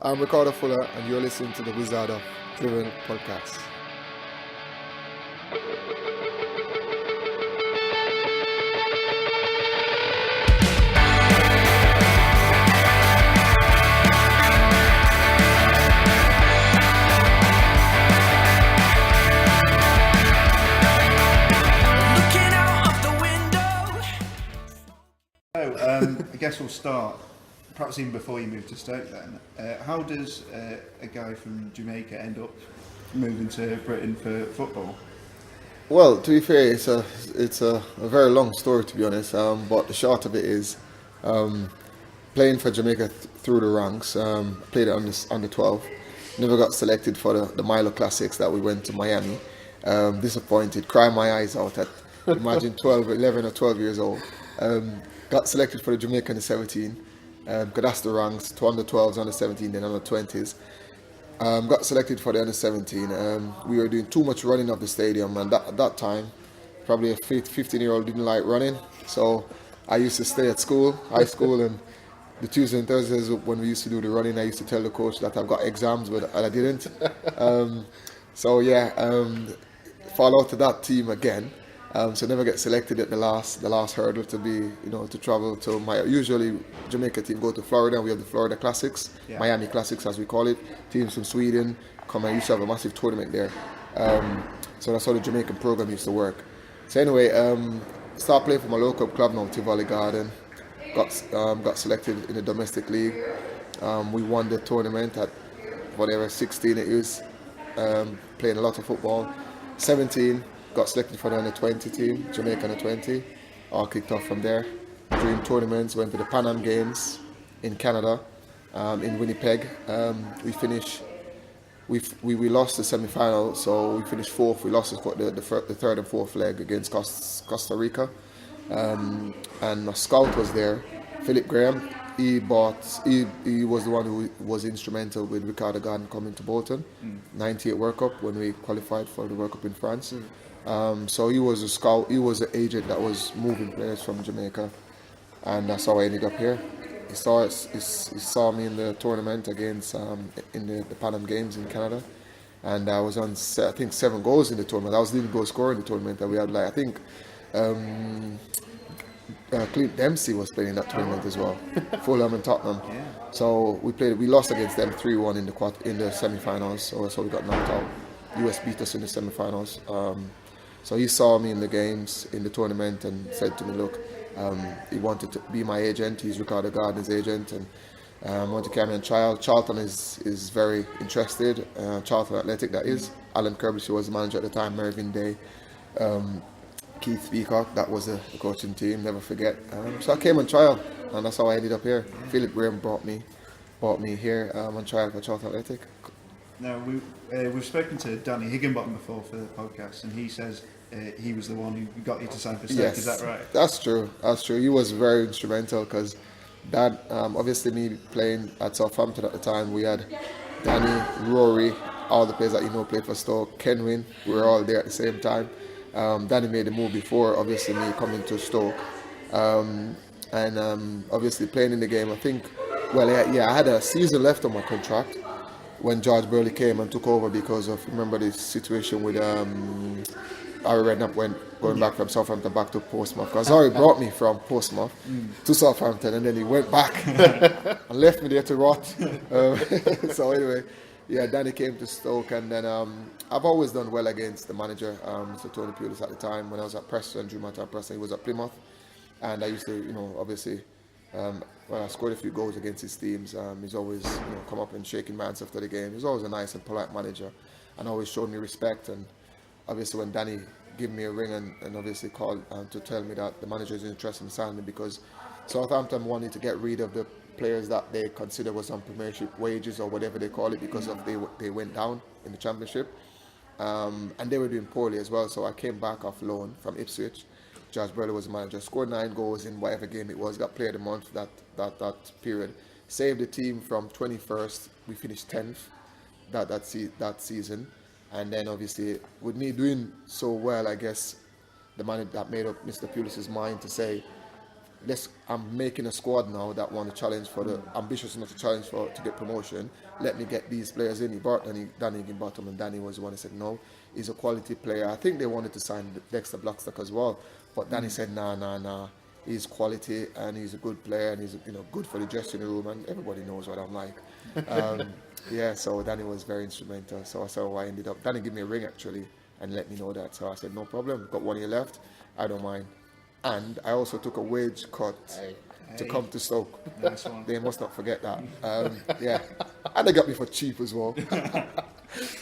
I'm Ricardo Fuller, and you're listening to the Wizard of Drivel podcast. I guess we'll start, perhaps even before you moved to Stoke then. How does a guy from Jamaica end up moving to Britain for football? Well, to be fair, it's a very long story, to be honest. But the short of it is, playing for Jamaica through the ranks. Played it under 12. Never got selected for the Milo Classics that we went to Miami. Disappointed, crying my eyes out at imagine 12, 11 or 12 years old. Got selected for the Jamaica under 17. Because that's the ranks, to under 12s, under 17, then under 20s. Got selected for the under 17. We were doing too much running of the stadium, and at that time, probably a 15-year-old didn't like running. So I used to stay at school, high school, and the Tuesdays and Thursdays when we used to do the running, I used to tell the coach that I've got exams, but I didn't. Fall out to that team again. So never get selected at the last hurdle to be, to travel to my usually Jamaica team go to Florida. We have the Florida Classics, Miami Classics as we call it. Teams from Sweden come and used to have a massive tournament there. So that's how the Jamaican program used to work. So anyway, started playing for my local club now, Tivoli Garden. Got selected in the domestic league. We won the tournament at whatever 16 it is. Playing a lot of football. 17. Got selected for the under 20 team, Jamaica under 20. All kicked off from there. Dream tournaments, went to the Pan Am Games in Canada, in Winnipeg. We lost the semi-final, so we finished fourth. We lost the third and fourth leg against Costa Rica. And a scout was there, Philip Graham. He was the one who was instrumental with Ricardo coming to Bolton, 98 World Cup when we qualified for the World Cup in France. So he was a scout, he was an agent that was moving players from Jamaica, and that's how I ended up here. He saw me in the tournament against in the Pan Am Games in Canada, and I was on I think 7 goals in the tournament. I was the leading goal scorer in the tournament, and we had Clint Dempsey was playing in that tournament as well, Fulham and Tottenham. Yeah. So we lost against them 3-1 in the semi-finals, so we got knocked out. US beat us in the semi-finals. So he saw me in the games, in the tournament, and said to me, look, he wanted to be my agent. He's Ricardo Gardner's agent, and wanted to carry me on trial. Charlton is very interested. Charlton Athletic, that is. Alan Kirby, who was the manager at the time, Mervyn Day, Keith Peacock, that was the coaching team, never forget. So I came on trial, and that's how I ended up here. Philip Graham brought me here on trial for Charlton Athletic. Now, we've spoken to Danny Higginbottom before for the podcast, and he says he was the one who got you to sign for Stoke. Yes, is that right? That's true. He was very instrumental because that, obviously me playing at Southampton at the time, we had Danny, Rory, all the players that played for Stoke, Kenwin, we were all there at the same time. Danny made the move before, obviously me coming to Stoke. Obviously playing in the game, I think, I had a season left on my contract when George Burley came and took over because of, remember the situation with Harry Redknapp going back from Southampton back to Portsmouth. Because Harry brought me from Portsmouth to Southampton, and then he went back and left me there to rot. So anyway, Danny came to Stoke, and then I've always done well against the manager, Mr. Tony Pulis at the time. When I was at Preston, during my time at Preston, he was at Plymouth, and I used to, obviously, when I scored a few goals against his teams, he's always come up and shaking hands after the game. He's always a nice and polite manager, and always showed me respect. And obviously when Danny gave me a ring and obviously called to tell me that the manager is interested in signing me because Southampton wanted to get rid of the players that they consider was on premiership wages or whatever they call it because of they went down in the championship, and they were doing poorly as well. So I came back off loan from Ipswich. George Burley was the manager, scored 9 goals in whatever game it was, got player of the month that period. Saved the team from 21st, we finished 10th that season. And then obviously, with me doing so well, I guess the manager that made up Mr. Pulis's mind to say, I'm making a squad now that want to challenge for the ambitious enough to challenge for to get promotion. Let me get these players in. He brought Danny Bottom, and Danny was the one who said no. He's a quality player. I think they wanted to sign Dexter Blackstock as well, but Danny said nah. He's quality and he's a good player and he's good for the dressing room, and everybody knows what I'm like. Yeah, so Danny was very instrumental. So that's how I ended up. Danny gave me a ring actually and let me know that. So I said no problem. Got 1 year left. I don't mind. And I also took a wage cut to come to Stoke. Nice one. They must not forget that. Yeah, and they got me for cheap as well.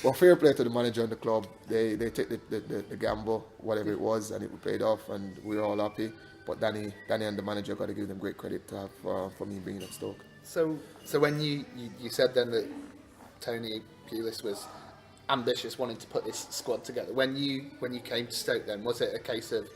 Well, fair play to the manager and the club. They take the gamble, whatever it was, and it paid off, and we were all happy. But Danny and the manager got to give them great credit to have for me bringing up Stoke. So when you said then that Tony Pulis was ambitious, wanting to put this squad together, when you came to Stoke, then was it a case of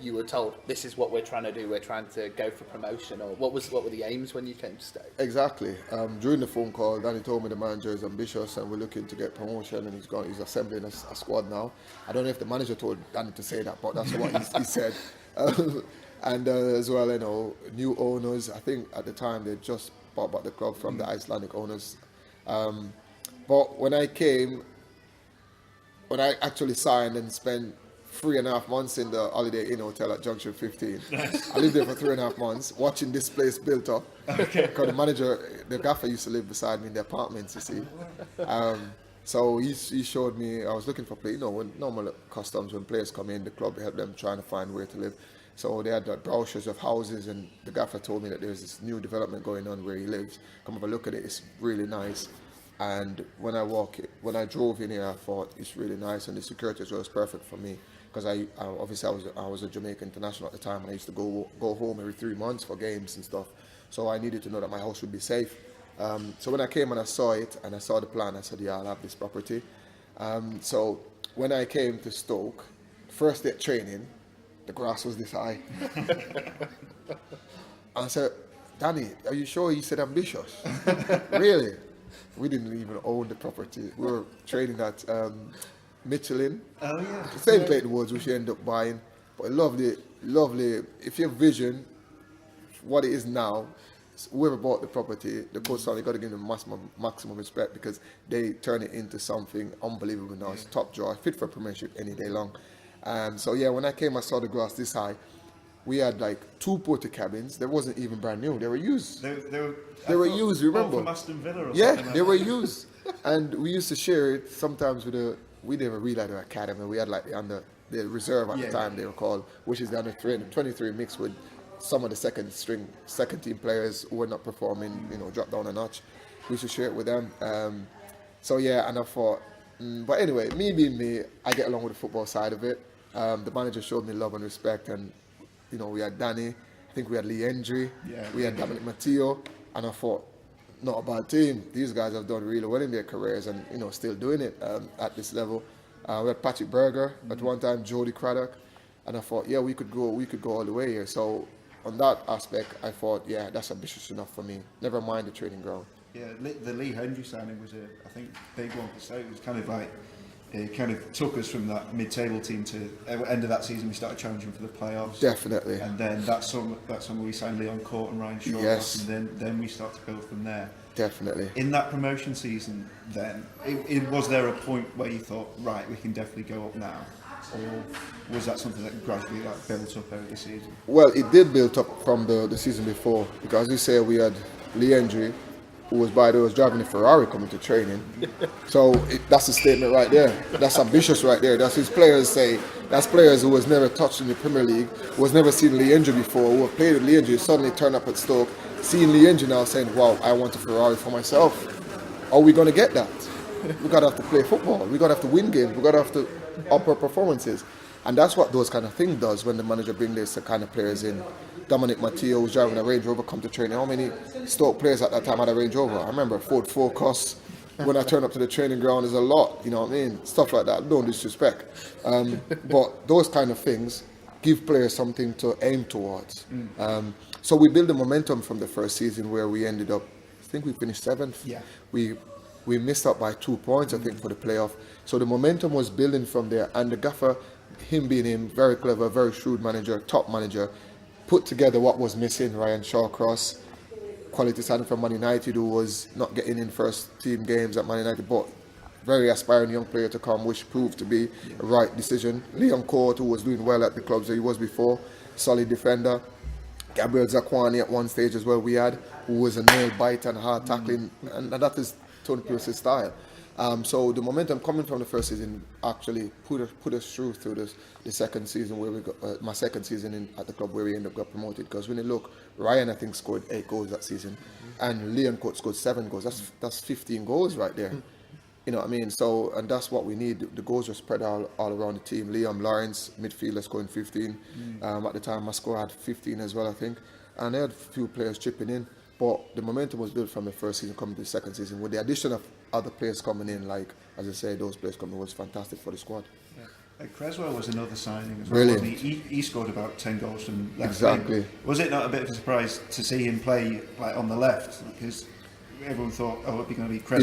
you were told this is what we're trying to do, we're trying to go for promotion, or what were the aims when you came to Stoke? Exactly. During the phone call, Danny told me the manager is ambitious and we're looking to get promotion, and he's assembling a squad now. I don't know if the manager told Danny to say that, but that's what he said. And as well, new owners. I think at the time they just bought back the club from the Icelandic owners. But when I actually signed and spent 3.5 months in the Holiday Inn Hotel at Junction 15. I lived there for 3.5 months, watching this place built up. Okay. Because the gaffer used to live beside me in the apartments, you see. So he showed me, I was looking for players, when normal customs, when players come in, the club help them trying to find where to live. So they had the brochures of houses, and the gaffer told me that there's this new development going on where he lives. Come have a look at it, it's really nice. And when I drove in here, I thought it's really nice, and the security was perfect for me. Because I was a Jamaican international at the time, and I used to go home every 3 months for games and stuff. So I needed to know that my house would be safe. So when I came and I saw it and I saw the plan, I said, yeah, I'll have this property. So when I came to Stoke, first day at training, the grass was this high. I said, Danny, are you sure? He said ambitious. Really? We didn't even own the property. We were training at Michelin. Oh yeah. Same Clayton Woods, which you end up buying. But lovely. If you vision what it is now, whoever bought the property, the coach you got to give them maximum respect, because they turn it into something unbelievable now. It's top drawer, fit for premiership any day long. So yeah, when I came, I saw the grass this high. We had like 2 porta cabins. They wasn't even brand new. They were used. They were used. Remember? From Aston Villa or yeah, something they were used. And we used to share it sometimes with we never really had an academy. We had like the reserve at the time they were called, which is the under 23 mixed with some of the second team players who were not performing, dropped down a notch. We used to share it with them. So yeah, and I thought, but anyway, me being me, I get along with the football side of it. The manager showed me love and respect, and we had Danny, I think we had Lee Hendry, we had Dominic Matteo, and I thought, not a bad team. These guys have done really well in their careers, and still doing it at this level. We had Patrick Berger at one time, Jody Craddock, and I thought, yeah, we could go all the way here. So on that aspect, I thought, yeah, that's ambitious enough for me. Never mind the training ground. Yeah, the Lee Hendry signing was I think big one for Stoke. It was kind of like, it kind of took us from that mid-table team to end of that season. We started challenging for the playoffs. Definitely. And then that summer we signed Leon Court and Ryan Shaw. Yes. And then we started to build from there. Definitely. In that promotion season, then was there a point where you thought, right, we can definitely go up now, or was that something that gradually built up over the season? Well, it did build up from the season before, because as you say, we had Lee Hendry, who was driving a Ferrari coming to training. So that's a statement right there. That's ambitious right there. That's his players say. That's players who was never touched in the Premier League, who has never seen Lee Hendry before, who have played with Lee Hendry, suddenly turn up at Stoke, seeing Lee Hendry now saying, wow, I want a Ferrari for myself. Are we going to get that? We got to have to play football. We got to have to win games. We got to have to upper performances. And that's what those kind of things does when the manager brings this kind of players in. Dominic Matteo was driving a Range Rover, come to training. How many Stoke players at that time had a Range Rover? I remember Ford Focus. When I turn up to the training ground, there's a lot, you know what I mean? Stuff like that, no disrespect. But those kind of things give players something to aim towards. So we built the momentum from the first season, where we ended up, I think we finished 7th. Yeah. We missed out by 2 points, I think, for the playoff. So the momentum was building from there. And the gaffer, him being him, very clever, very shrewd manager, top manager, put together what was missing. Ryan Shawcross, quality signing from Man United, who was not getting in first team games at Man United, but very aspiring young player to come, which proved to be a right decision. Leon Court, who was doing well at the clubs that he was before, solid defender. Gabriel Zakwani at one stage as well we had, who was a nail biter and hard tackling, and that is Tony Pulis' style. So the momentum coming from the first season actually put us through the second season where we got my second season at the club where we ended up got promoted. Because when you look, Ryan I think scored 8 goals that season, and Leon Court scored 7 goals. That's 15 goals right there. You know what I mean? So, and that's what we need. The goals were spread all around the team. Liam Lawrence, midfielder, scoring 15. At the time, my score had 15 as well, I think. And they had a few players chipping in. But the momentum was built from the first season coming to the second season. With the addition of other players coming in, like, as I say, those players coming in was fantastic for the squad. Yeah. Creswell was another signing as well. Brilliant. He scored about 10 goals from left Exactly. wing. Was it not a bit of a surprise to see him play like on the left? Because everyone thought, oh, it'd be going to be Creswell.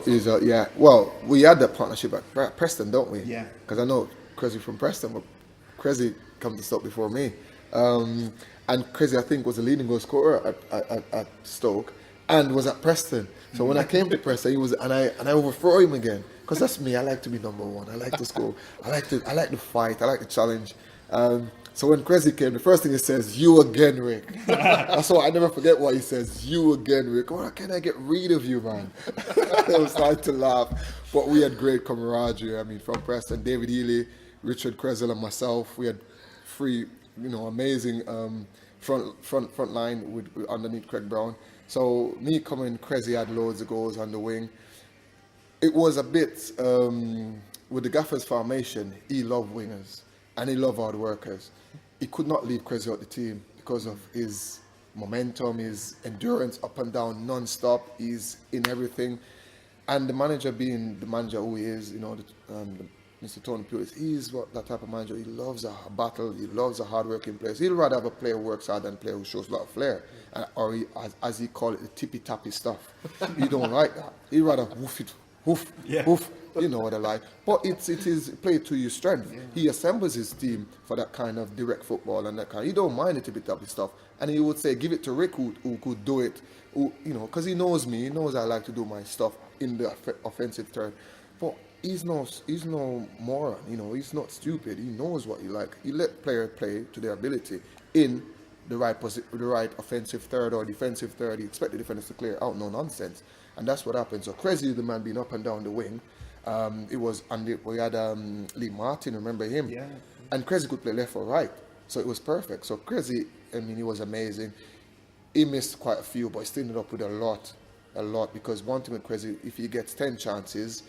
He's a top. Yeah. Well, we had that partnership at Preston, don't we? Yeah. Because I know Cressy from Preston, but Cressy come to Stoke before me. And Cressy, I think, was the leading goal scorer at Stoke and was at Preston. So when I came to Preston, he was, and I overthrow him again. Because that's me. I like to be number one. I like to score. I like the fight. I like the challenge. So when Cressy came, the first thing he says, "You again, Rick." That's why I never forget what he says. "You again, Rick." Why can't I get rid of you, man? I was starting to laugh. But we had great camaraderie. I mean, from Preston, David Healy, Richard Creswell, and myself. We had 3, amazing front line with underneath Craig Brown. So me coming, Cressy had loads of goals on the wing. It was a bit with the Gaffer's formation. He loved wingers and he loved hard workers. He could not leave Cressy out the team because of his momentum, his endurance up and down non-stop. He's in everything. And the manager being the manager who he is, Mr. Tony Pulis, he's that type of manager. He loves a battle. He loves a hard-working player. He'll rather have a player who works hard than a player who shows a lot of flair. Or he, as he call it, the tippy-tappy stuff. He don't like that. He'd rather hoof, you know what I like. But it is play to your strength. Yeah. He assembles his team for that kind of direct football and that kind. He don't mind the tippy-tappy stuff. And he would say, give it to Rick who could do it, because he knows me. He knows I like to do my stuff in the offensive third. But he's no moron. He's not stupid. He knows what he like. He let players play to their ability in the right offensive third or defensive third. He expect the defenders to clear out, no nonsense. And that's what happened. So Cressy, the man being up and down the wing, we had Lee Martin, remember him? Yeah. And Cressy could play left or right. So it was perfect. So Cressy, he was amazing. He missed quite a few, but he still ended up with a lot, because one thing with Cressy, if he gets 10 chances,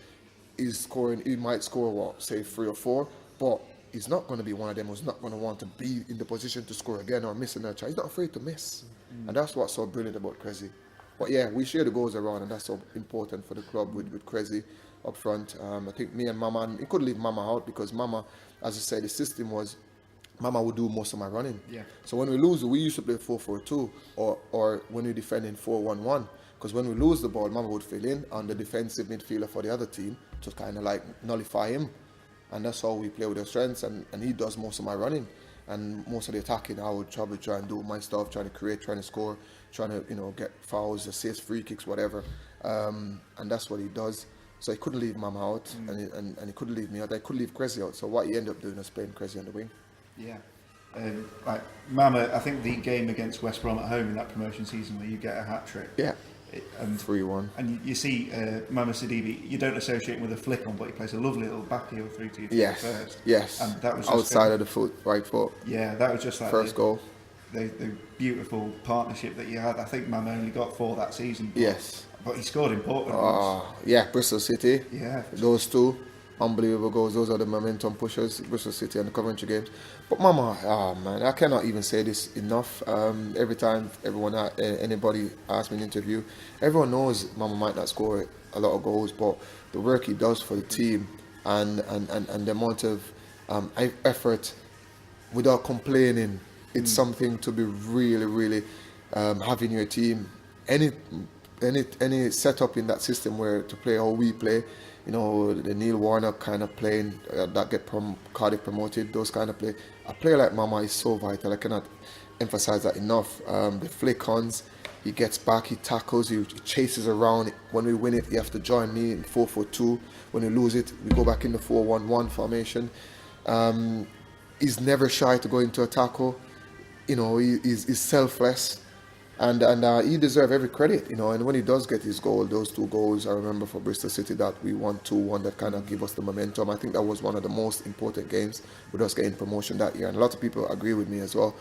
he might score, 3 or 4, but he's not going to be one of them who's not going to want to be in the position to score again or miss another chance. He's not afraid to miss. And that's what's so brilliant about Cressy. But yeah, we share the goals around, and that's so important for the club with Cressy up front. I think me and Mama, and he couldn't leave Mama out because Mama, as I said, the system was Mama would do most of my running. Yeah. So when we lose, we used to play 4-4-2 or when we defend in 4-1-1. Because when we lose the ball, Mama would fill in on the defensive midfielder for the other team to kind of like nullify him. And that's how we play with our strengths, and he does most of my running. And most of the attacking, I would probably try and do my stuff, trying to create, trying to score, trying to get fouls, assists, free kicks, whatever. And that's what he does. So he couldn't leave Mama out, and he couldn't leave me out. I couldn't leave Cressy out. So what he ended up doing was playing Cressy on the wing. Yeah. Mama, I think the game against West Brom at home in that promotion season where you get a hat-trick. Yeah. 3-1. And you see Mama Sidibe, you don't associate him with a flick on, but he plays a lovely little back heel through to you first. Yes. And that was outside of the foot, right foot. Yeah, that was just like first goal. The beautiful partnership that you had. I think Mama only got 4 that season. Yes. But he scored important goals. Yeah, Bristol City. Yeah. Those 2 unbelievable goals. Those are the momentum pushers, Bristol City and the Coventry games. But Mama, man, I cannot even say this enough. Every time anybody asks me in an interview, everyone knows Mama might not score a lot of goals, but the work he does for the team and the amount of effort without complaining, it's something to be really, really having your team. Any setup in that system where to play how we play, the Neil Warnock kind of playing that get Cardiff promoted, those kind of play. A player like Mama is so vital. I cannot emphasize that enough. The flick-ons, he gets back, he tackles, he chases around. When we win it, you have to join me in 4-4-2. When we lose it, we go back in the 4-1-1 formation. He's never shy to go into a tackle. He's selfless. And he deserves every credit, And when he does get his goal, those 2 goals, I remember for Bristol City that we won 2-1, that kind of give us the momentum. I think that was one of the most important games with us getting promotion that year. And a lot of people agree with me as well,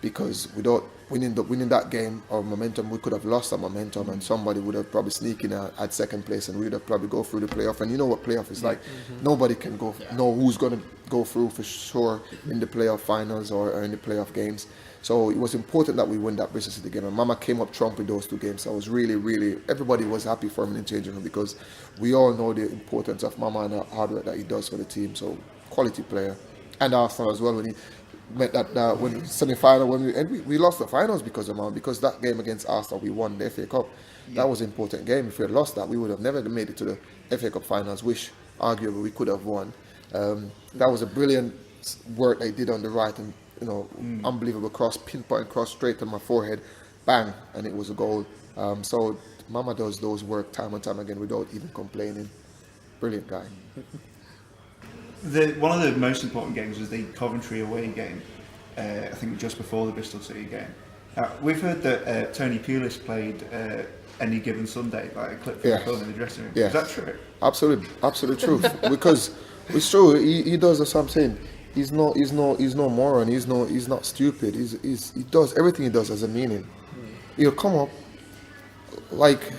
because without winning that game, our momentum, we could have lost our momentum, and somebody would have probably sneaked in at second place, and we would have probably go through the playoff. And you know what playoff is like. Nobody can know who's going to go through for sure in the playoff finals or in the playoff games. So it was important that we win that Bristol City game. And Mama came up trump with those 2 games. So I was really, really, everybody was happy for him in the changing room, because we all know the importance of Mama and the hard work that he does for the team. So quality player. And Arsenal as well, when he met that when semi-final, when we lost the finals because of Mama, because that game against Arsenal, we won the FA Cup. That was an important game. If we had lost that, we would have never made it to the FA Cup finals, which arguably we could have won. That was a brilliant work they did on the right, and unbelievable cross, pinpoint cross straight to my forehead, bang, and it was a goal. So Mama does those work time and time again without even complaining. Brilliant guy. One of the most important games was the Coventry away game, I think just before the Bristol City game. We've heard that Tony Pulis played Any Given Sunday, like a clip from the film in the dressing room. Is that true? Absolute truth. Because it's true. He does the same thing. He's no moron. He's not stupid. He does everything he does has a meaning. He'll come up, like,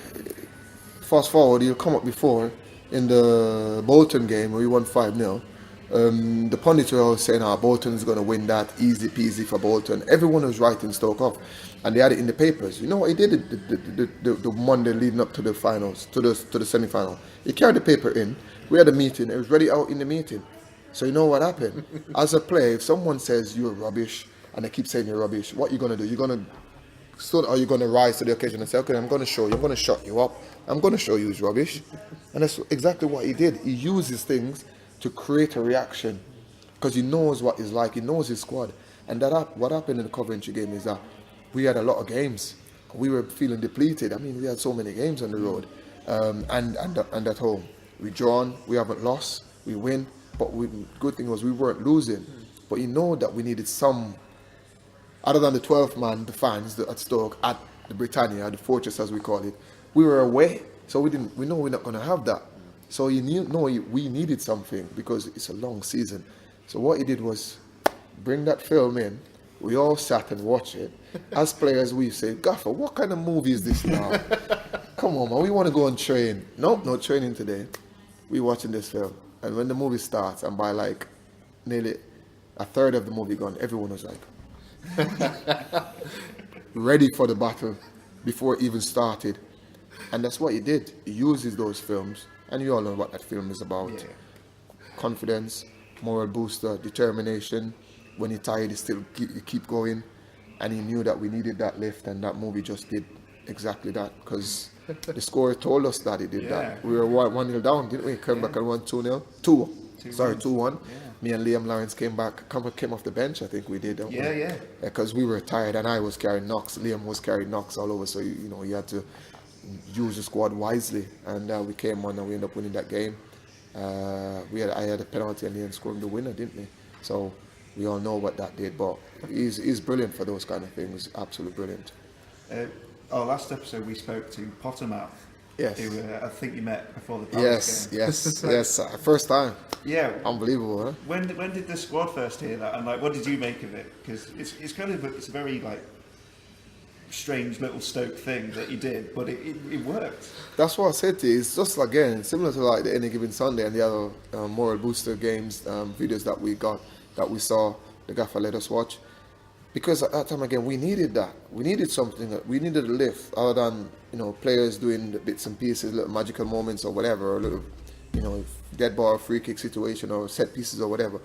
fast forward. He'll come up before in the Bolton game where we won 5-0. The pundits were all saying, Bolton's going to win that, easy peasy for Bolton. Everyone was writing Stoke off, and they had it in the papers. You know what he did the Monday leading up to the finals, to the semi-final? He carried the paper in. We had a meeting. It was ready out in the meeting. So you know what happened? As a player, if someone says you're rubbish, and they keep saying you're rubbish, what are you going to do? You're going to rise to the occasion and say, okay, I'm going to show you. I'm going to shut you up. I'm going to show you who's rubbish. And that's exactly what he did. He uses things to create a reaction, because he knows what he's like. He knows his squad. And what happened in the Coventry game is that we had a lot of games. We were feeling depleted. I mean, we had so many games on the road, and at home. We drawn. We haven't lost. We win. But good thing was we weren't losing. But you know that we needed some, other than the 12th man, the fans at Stoke, at the Britannia, the Fortress as we call it. We were away, so we know we're not going to have that. So we needed something, because it's a long season. So what he did was bring that film in. We all sat and watched it. As players, we said, Gaffer, what kind of movie is this now? Come on, man, we want to go and train. Nope, no training today. We're watching this film. And when the movie starts, and by like nearly a third of the movie gone, everyone was like ready for the battle before it even started. And that's what he did. He uses those films, and you all know what that film is about. Yeah. Confidence, moral booster, determination. When you're tired, you still keep going. And he knew that we needed that lift, and that movie just did exactly that, because the score told us that it did that. We were 1-0 down, didn't we? Came back and won 2-0. 2-1. Yeah. Me and Liam Lawrence came off the bench, I think we did. Because we were tired, and I was carrying knocks. Liam was carrying knocks all over, so you had to use the squad wisely. And we came on, and we ended up winning that game. I had a penalty, and Liam scored the winner, didn't we? So we all know what that did, but he's brilliant for those kind of things. Absolutely brilliant. Our last episode, we spoke to Pottermouth. Yes. Who I think you met before the Palace game. Yes. First time. Yeah. Unbelievable, huh? When did the squad first hear that, and what did you make of it? Because it's kind of it's a very strange little Stoke thing that you did, but it worked. That's what I said to you. It's just again similar to the Any Given Sunday and the other moral booster games videos that we saw. The gaffer let us watch. Because at that time, again, we needed that. We needed something. We needed a lift, other than players doing the bits and pieces, little magical moments or whatever, or little dead ball, free kick situation, or set pieces or whatever.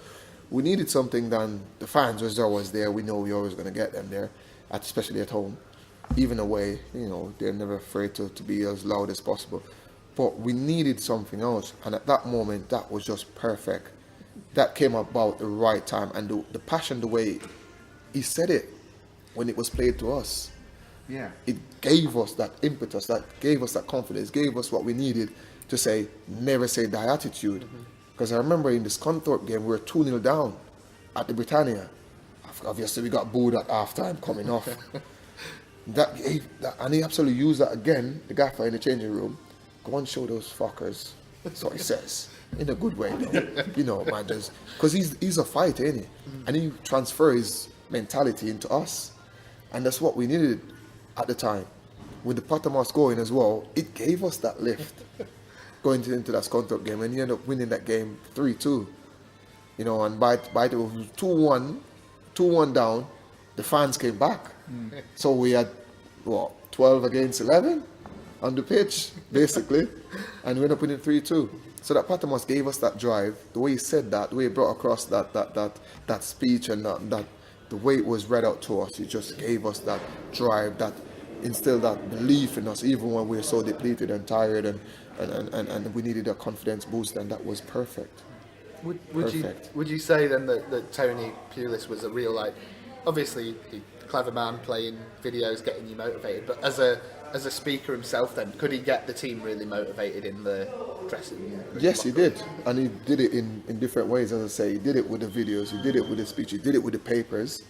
We needed something. Than the fans was always there. We know we're always going to get them there, especially at home, even away. They're never afraid to be as loud as possible. But we needed something else, and at that moment, that was just perfect. That came about the right time, and the passion, the way he said it. when it was played to us. Yeah. It gave us that impetus, that gave us that confidence, gave us what we needed to say, never say die attitude. Because I remember in this Scunthorpe game, we were 2-0 down at the Britannia. Obviously, we got booed at half-time coming off. And he absolutely used that again, the gaffer in the changing room. Go and show those fuckers. That's what he says. In a good way, though. You know, man, just because he's a fighter, isn't he? And he transfers his mentality into us. And that's what we needed at the time. With the Pottermore going as well, it gave us that lift going into that Scunthorpe game, and he ended up winning that game 3-2. You know, and by the 2-1 down, the fans came back. So we had 12 against 11 on the pitch, basically, and we ended up winning 3-2. So that Pottermore gave us that drive. The way he said that, the way he brought across that speech, and that the way it was read out to us, it just gave us that drive, that instilled that belief in us, even when we were so depleted and tired, and we needed a confidence boost, and that was perfect. Would you say then that Tony Pulis was a real, like, obviously a clever man playing videos, getting you motivated, but as a speaker himself, then could he get the team really motivated in the dressing room? Yes, he did, and he did it in different ways. As I say, he did it with the videos, he did it with the speech, he did it with the papers,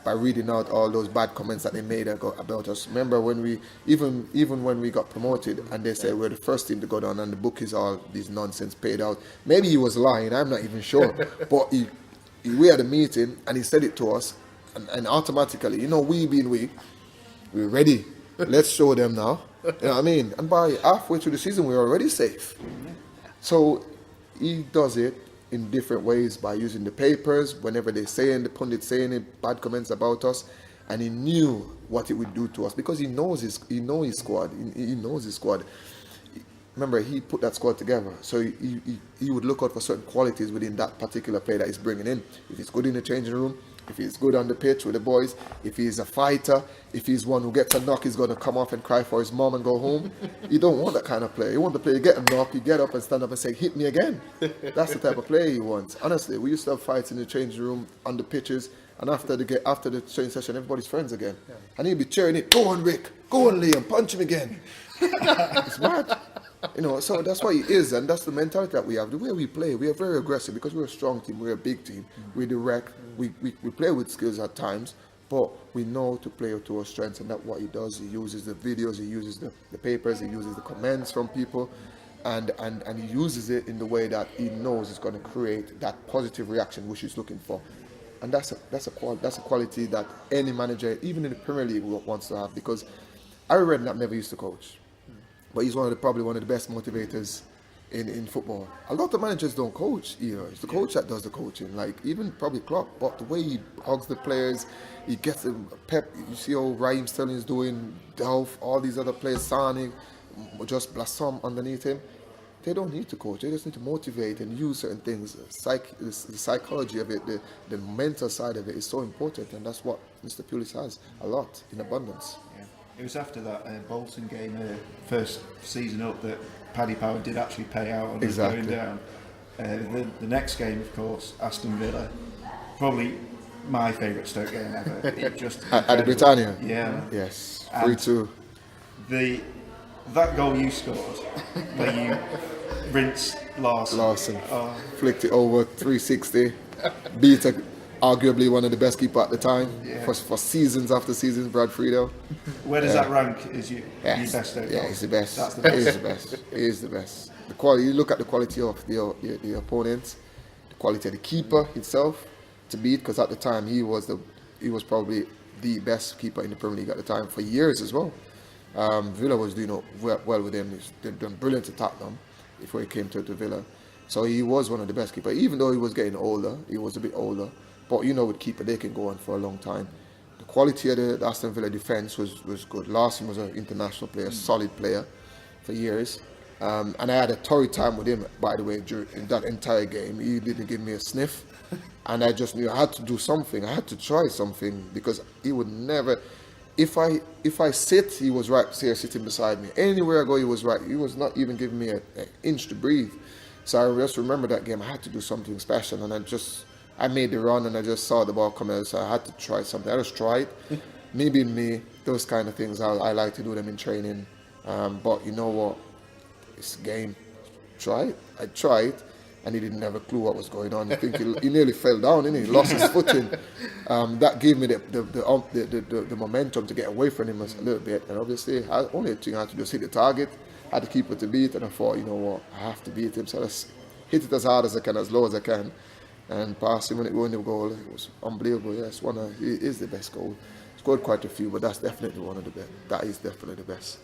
by reading out all those bad comments that they made about us. Remember when we, even when we got promoted, and they said we're the first team to go down, and the book is all this nonsense paid out. Maybe he was lying, I'm not even sure. But we had a meeting, and he said it to us, and automatically, you know, we're ready. Let's show them now. You know what I mean? And by halfway through the season, we're already safe. So he does it in different ways, by using the papers whenever they saying, the pundits saying it, bad comments about us, and he knew what it would do to us, because he knows his squad. He knows his squad. Remember, he put that squad together, so he would look out for certain qualities within that particular player that he's bringing in. If he's good in the changing room, if he's good on the pitch with the boys, if he's a fighter, if he's one who gets a knock, he's going to come off and cry for his mom and go home. You don't want that kind of player. You want the player, you get a knock, you get up and stand up and say, hit me again. That's the type of player you want. Honestly, we used to have fights in the changing room, on the pitches, and after the training session, everybody's friends again. Yeah. And he'd be cheering it, go on Rick, go on Liam, punch him again. It's mad. You know, so that's what he is, and that's the mentality that we have. The way we play, we are very aggressive, because we're a strong team, we're a big team, we're direct, we play with skills at times, but we know to play to our strengths, and that's what he does. He uses the videos, he uses the papers, he uses the comments from people, and he uses it in the way that he knows is going to create that positive reaction which he's looking for. And that's a quality that any manager, even in the Premier League, wants to have, because Harry Redknapp never used to coach. But he's probably one of the best motivators in football. A lot of managers don't coach either. It's the coach that does the coaching. Like even probably Klopp, but the way he hugs the players, he gets them pep. You see how Raheem Sterling is doing, Delph, all these other players, Sane, just Blossom underneath him. They don't need to coach. They just need to motivate and use certain things. The psychology of it, the mental side of it is so important, and that's what Mr. Pulis has a lot in abundance. Yeah. It was after that Bolton game, first season up, that Paddy Power did actually pay out on us going down. The next game, of course, Aston Villa, probably my favourite Stoke game ever. It just at the Britannia? Yeah. Yes, 3-2. That goal you scored, where you rinsed Larson. Flicked it over 360, beat arguably one of the best keeper at the time, for seasons after seasons, Brad Friedel. Where does that rank as your best Stoke? Yeah, he's the best. That's the best. He is the best. He is the best. The quality. You look at the quality of the opponent, the quality of the keeper himself to beat, because at the time he was probably the best keeper in the Premier League at the time for years as well. Villa was doing well with him. They've done brilliant at Tottenham before he came to Villa. So he was one of the best keepers. Even though he was getting older, he was a bit older. But you know, with keeper, they can go on for a long time. The quality of the Aston Villa defence was good. Larson was an international player, solid player for years. And I had a torrid time with him, by the way, in that entire game. He didn't give me a sniff. And I just knew I had to do something. I had to try something, because he would never... If I sit, he was right here sitting beside me. Anywhere I go, he was right. He was not even giving me an inch to breathe. So I just remember that game. I had to do something special, and I made the run, and I just saw the ball come out, so I had to try something. I just tried. me being me, those kind of things, I like to do them in training. But you know what? It's a game. Try it. I tried, and he didn't have a clue what was going on. I think he nearly fell down, didn't he? Lost his footing. That gave me the momentum to get away from him a little bit. And obviously, only thing I had to do was hit the target. I had to keep it to beat, and I thought, you know what? I have to beat him. So let's hit it as hard as I can, as low as I can, and pass him when it won the goal. It was unbelievable. Yes, he is the best goal. Scored quite a few, but that's definitely one of the best. That is definitely the best.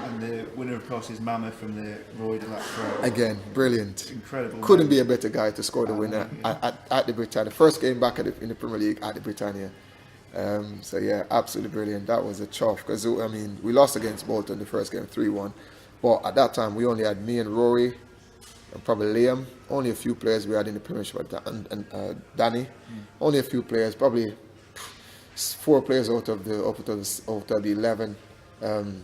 And the winner, of course, is Mama from the Roy de la throw. Again, brilliant. Incredible. Couldn't be a better guy to score the winner at the Britannia. First game back in the Premier League at the Britannia. So yeah, absolutely brilliant. That was a chuff because I mean we lost against Bolton the first game 3-1, but at that time we only had me and Rory and probably Liam. Only a few players we had in the Premiership and Danny. Only a few players, probably 4 players out of the 11.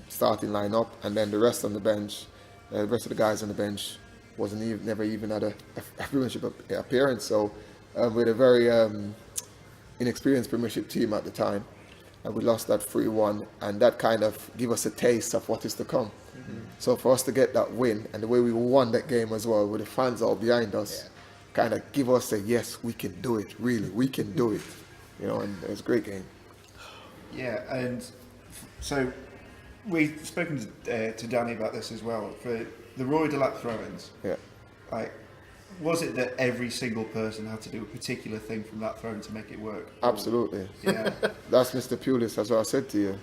Starting lineup, and then the rest on the bench, the rest of the guys on the bench never even had a Premiership appearance. So with a very inexperienced Premiership team at the time, and we lost that 3-1, and that kind of gave us a taste of what is to come. So for us to get that win, and the way we won that game as well, with the fans all behind us, kind of give us a yes, we can do it. Really, we can do it. You know, and it was a great game. Yeah, and so. We've spoken to Danny about this as well. For the Roy de la throw-ins, like, was it that every single person had to do a particular thing from that throw-in to make it work? Absolutely. Yeah. That's Mr. Pulis, that's what I said to you.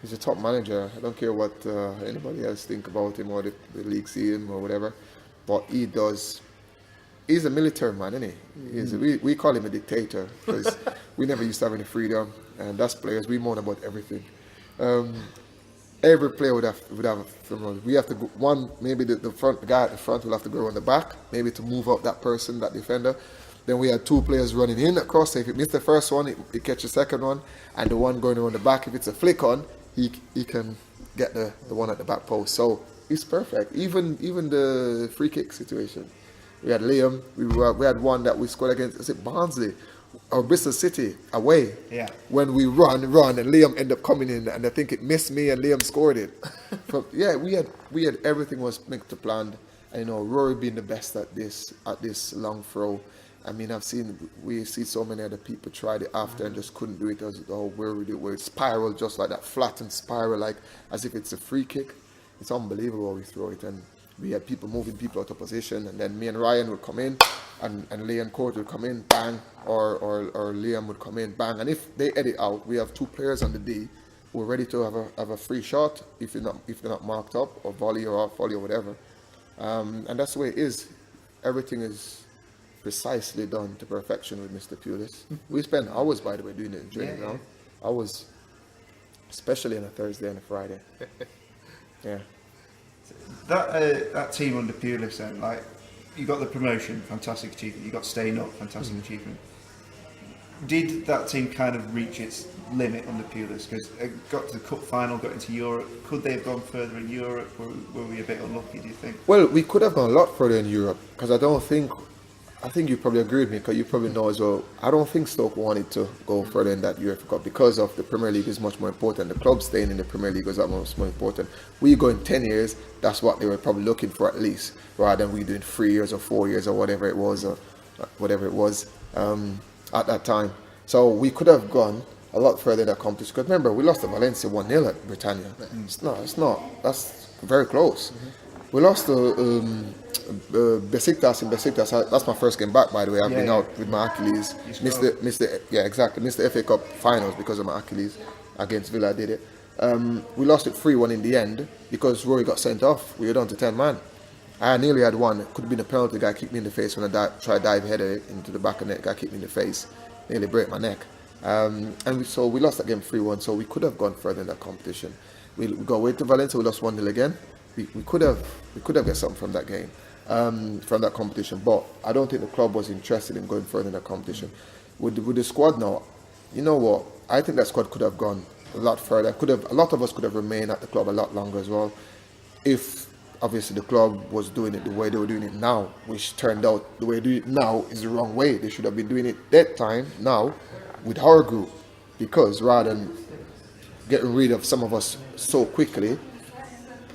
He's a top manager. I don't care what anybody else think about him or the league see him or whatever, but he's a military man, isn't he? We call him a dictator because we never used to have any freedom, and that's players. We moan about everything. Every player would have we have to go one, maybe the guy at the front will have to go on the back, maybe to move up that person, that defender. Then we had 2 players running in across. So if it missed the first one, he catch the second one, and the one going around the back, if it's a flick on, he can get the one at the back post. So he's perfect. Even the free kick situation. We had Liam, we had one that we scored against, is it Barnsley? Or Bristol City away. Yeah. When we run, and Liam ended up coming in, and I think it missed me, and Liam scored it. We had everything was meant to plan. And, you know, Rory being the best at this long throw. I mean, we see so many other people tried it after and just couldn't do it. Where it spiral just like that, flattened spiral, like as if it's a free kick. It's unbelievable we throw it, and we had people moving people out of position, and then me and Ryan would come in, and Liam Court would come in, bang, or Liam would come in, bang. And if they edit out, we have 2 players on the D who are ready to have a free shot if they're not marked up, or volley or off volley or whatever. And that's the way it is. Everything is precisely done to perfection with Mr. Pulis. We spend hours, by the way, doing it in training ground. Hours, especially on a Thursday and a Friday. Yeah. That team under Pulis, then, like, you got the promotion, fantastic achievement. You got staying up, fantastic achievement. Did that team kind of reach its limit under Pulis? Because it got to the cup final, got into Europe. Could they have gone further in Europe? Were we a bit unlucky, do you think? Well, we could have gone a lot further in Europe, because I think you probably agree with me, because you probably know as well, I don't think Stoke wanted to go further in that UEFA Cup because of the Premier League is much more important. The club staying in the Premier League is that much more important. We go in 10 years, that's what they were probably looking for at least, rather than we doing 3 years or 4 years or whatever it was at that time. So we could have gone a lot further in that competition. Because remember, we lost to Valencia 1-0 at Britannia. It's not. That's very close. We lost to Besiktas in Besiktas. That's my first game back, by the way. I've been out with my Achilles. Missed the FA Cup finals because of my Achilles. Against Villa, I did it. We lost it 3-1 in the end because Rory got sent off. We were down to 10 man. I nearly had one. It could have been a penalty. The guy kicked me in the face when I tried to dive header into the back of the net. The guy kicked me in the face. Nearly break my neck. So we lost that game 3-1. So we could have gone further in that competition. We got away to Valencia. We lost 1-0 again. We could have got something from that game, from that competition. But I don't think the club was interested in going further in that competition. With the squad now, you know what? I think that squad could have gone a lot further. A lot of us could have remained at the club a lot longer as well, if obviously the club was doing it the way they were doing it now, which turned out the way they do it now is the wrong way. They should have been doing it that time now with our group, because rather than getting rid of some of us so quickly.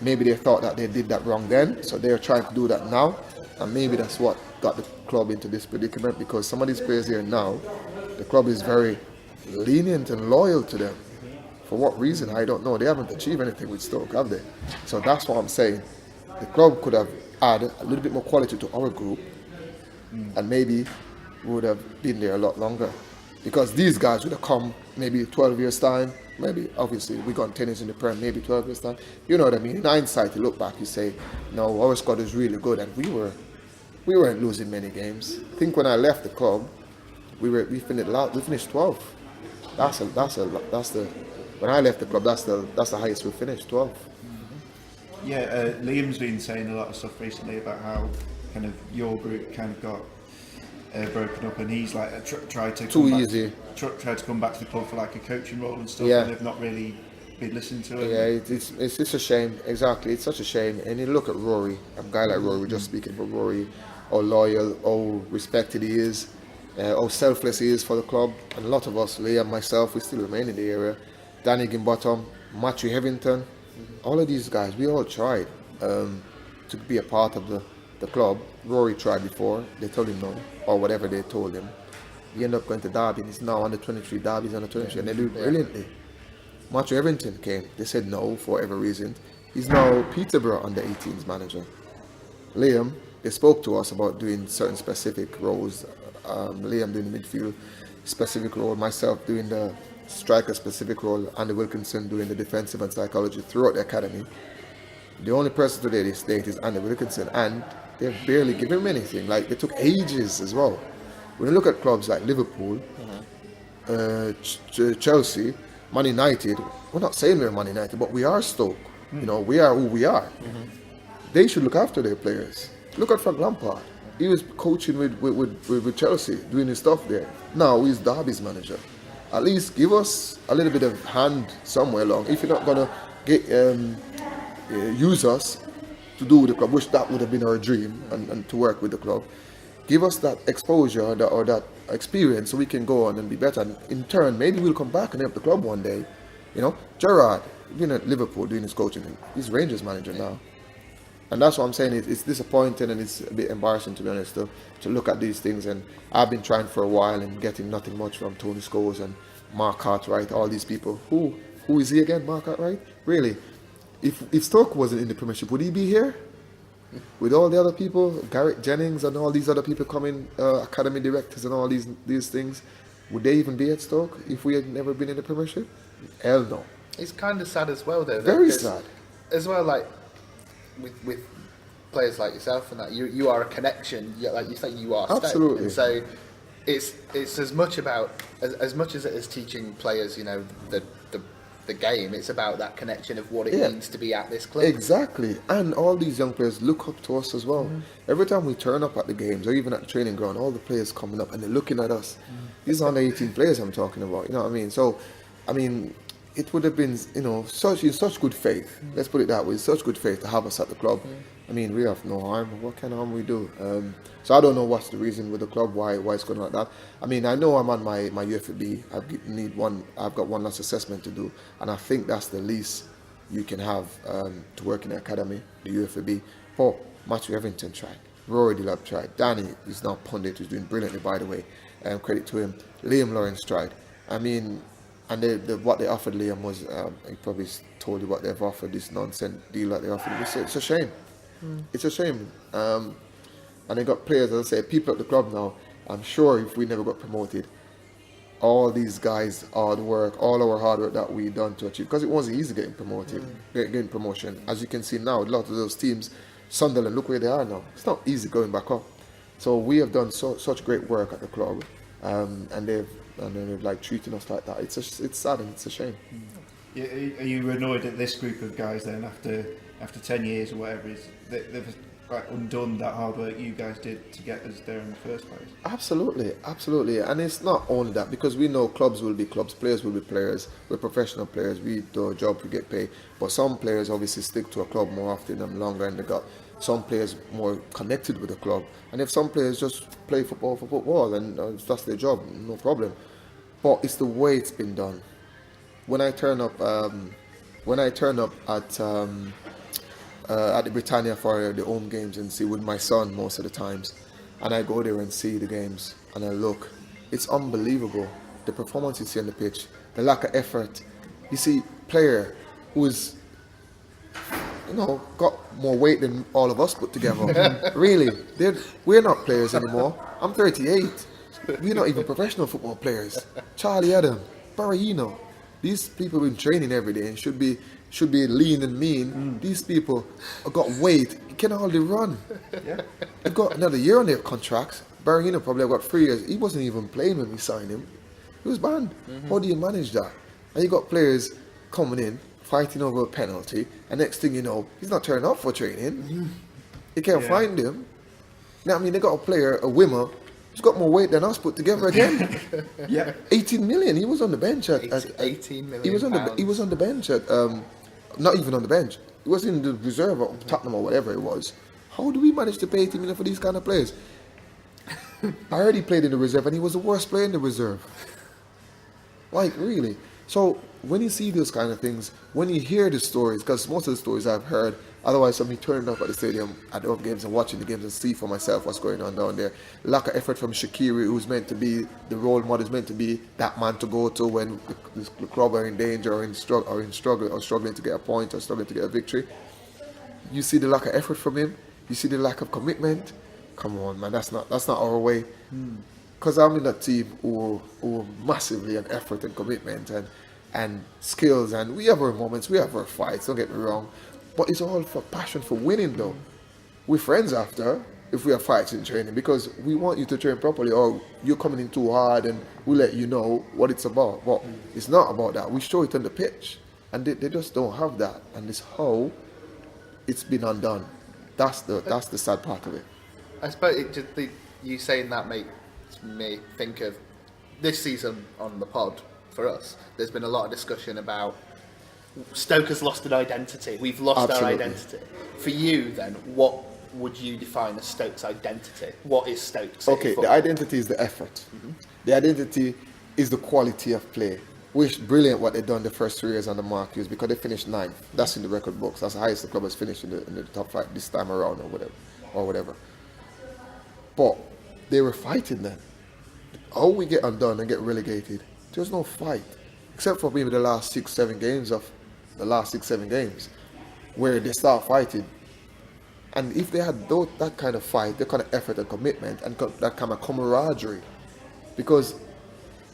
Maybe they thought that they did that wrong then, so they're trying to do that now, and maybe that's what got the club into this predicament, because some of these players here now, the club is very lenient and loyal to them. For what reason, I don't know. They haven't achieved anything with Stoke, have they? So that's what I'm saying. The club could have added a little bit more quality to our group, and maybe we would have been there a lot longer. Because these guys would have come maybe 12 years' time, maybe, obviously, we got 10 years in the Prem, maybe 12 years' time. You know what I mean? In hindsight, you look back, you say, no, our squad is really good, and we weren't losing many games. I think when I left the club, we finished 12th. When I left the club, that's the highest we finished, 12th. Yeah, Liam's been saying a lot of stuff recently about how kind of your group kind of got broken up, and he's like tried to tried to come back to the club for like a coaching role and stuff, and they've not really been listening to him. Yeah, it's a shame. Exactly, it's such a shame. And you look at Rory, a guy like Rory. We're just speaking for Rory, how loyal, how respected he is, how selfless he is for the club. And a lot of us, Liam, myself, we still remain in the area. Danny Gimbottom, Matthew Hevington, all of these guys, we all tried to be a part of the club. Rory tried before, they told him no, or whatever they told him. He ended up going to Derby, he's now under 23, Derby's under 23, and they do brilliantly. Matthew Hevington came, they said no for whatever reason. He's now Peterborough under 18s manager. Liam, they spoke to us about doing certain specific roles. Liam doing the midfield specific role, myself doing the striker specific role, Andy Wilkinson doing the defensive and psychology throughout the academy. The only person today they state is Andy Wilkinson, and they've barely given him anything. Like, they took ages as well. When you look at clubs like Liverpool, Chelsea, Man United, we're not saying we're Man United, but we are Stoke. You know, we are who we are. They should look after their players. Look at Frank Lampard. He was coaching with Chelsea, doing his stuff there. Now he's Derby's manager. At least give us a little bit of hand somewhere along. If you're not gonna use us to do with the club, which that would have been our dream, and to work with the club, give us that exposure or that experience so we can go on and be better. And in turn, maybe we'll come back and help the club one day. You know, Gerrard, been at Liverpool doing his coaching thing. He's Rangers manager now. And that's what I'm saying. It's disappointing and it's a bit embarrassing, to be honest, to look at these things. And I've been trying for a while and getting nothing much from Tony Scholes and Mark Cartwright, all these people. Who is he again, Mark Cartwright? Really? If Stoke wasn't in the Premiership, would he be here? With all the other people, Garrett Jennings and all these other people coming, academy directors and all these things, would they even be at Stoke if we had never been in the Premiership? Hell no. It's kind of sad as well, though. Very sad. As well, like, with players like yourself and that, you are a connection. Like you say, you are Stoke. Absolutely. And so it's as much about as much as it is teaching players, you know, the game. It's about that connection of what it means to be at this club. Exactly. And all these young players look up to us as well. Every time we turn up at the games or even at the training ground, all the players coming up and they're looking at us. These are the 18 players I'm talking about. You know what I mean? So, I mean, it would have been, you know, in such good faith. Let's put it that way. Such good faith to have us at the club. I mean, we have no harm. What kind of harm we do? So I don't know what's the reason with the club, why it's going like that. I mean, I know I'm on my UFB. I've got one last assessment to do, and I think that's the least you can have to work in the academy, the UFB. But Matthew Hevington tried. Rory Dillab tried. Danny is now pundit, who's doing brilliantly, by the way. Credit to him. Liam Lawrence tried. I mean, and what they offered Liam was, he probably told you what they've offered, this nonsense deal that they offered. It's a shame. It's a shame. And they got players, as I say, people at the club now. I'm sure if we never got promoted, all these guys, all our hard work that we done to achieve, because it wasn't easy getting promoted, getting promotion. As you can see now, a lot of those teams, Sunderland, look where they are now. It's not easy going back up. So we have done such great work at the club, and they've like treating us like that. It's sad and it's a shame. Yeah, are you annoyed at this group of guys then after 10 years or whatever it is, they've like undone that hard work you guys did to get us there in the first place? Absolutely. And it's not only that, because we know clubs will be clubs, players will be players. We're professional players, we do a job, we get paid. But some players obviously stick to a club more often and longer, and they got some players more connected with the club. And if some players just play football for football, and that's their job, no problem. But it's the way it's been done. when I turn up at the Britannia for the home games and see with my son most of the times, and I go there and see the games and I look, it's unbelievable the performance you see on the pitch, the lack of effort. You see player who's got more weight than all of us put together. Really, we're not players anymore. I'm 38. We're not even professional football players. Charlie Adam, Barahino, these people have been training every day and should be lean and mean. These people have got weight. You can hardly run. Yeah. They've got another year on their contracts. Barahino probably got 3 years. He wasn't even playing when we signed him. He was banned. How do you manage that? And you got players coming in, fighting over a penalty, and next thing you know, he's not turning up for training. You can't find him. Now, I mean, they got a player, a Wimmer, who's got more weight than us put together again. 18 million. He was on the bench at 18 million. He was on the bench at not even on the bench. He was in the reserve at Tottenham or whatever it was. How do we manage to pay 18 million for these kind of players? I heard he played in the reserve and he was the worst player in the reserve. Like, really. So when you see those kind of things, when you hear the stories, because most of the stories I've heard, otherwise I'm turning up at the stadium at the games and watching the games and see for myself what's going on down there. Lack of effort from Shaqiri, who's meant to be the role model, is meant to be that man to go to when the club are in danger or struggling to get a point or struggling to get a victory. You see the lack of effort from him. You see the lack of commitment. Come on, man, that's not our way. Because I'm in a team who are massively on effort and commitment and skills, and we have our moments, we have our fights, don't get me wrong, but it's all for passion for winning though. We're friends after if we have fights in training because we want you to train properly, or you're coming in too hard and we let you know what it's about. But it's not about that. We show it on the pitch, and they just don't have that, and it's how it's been undone. That's the sad part of it. I suppose you saying that makes me think of this season on the pod. For us, there's been a lot of discussion about Stoke has lost an identity. We've lost our identity. For you, then, what would you define as Stoke's identity? What is Stoke's? Okay, the identity is the effort. The identity is the quality of play. Which brilliant what they've done the first 3 years on the Marquis because they finished 9th. That's in the record books. That's the highest the club has finished in the top 5 this time around or whatever. But they were fighting then. How we get undone and get relegated? There's no fight, except for maybe the last 6-7 games, where they start fighting. And if they had that kind of fight, that kind of effort and commitment, and that kind of camaraderie, because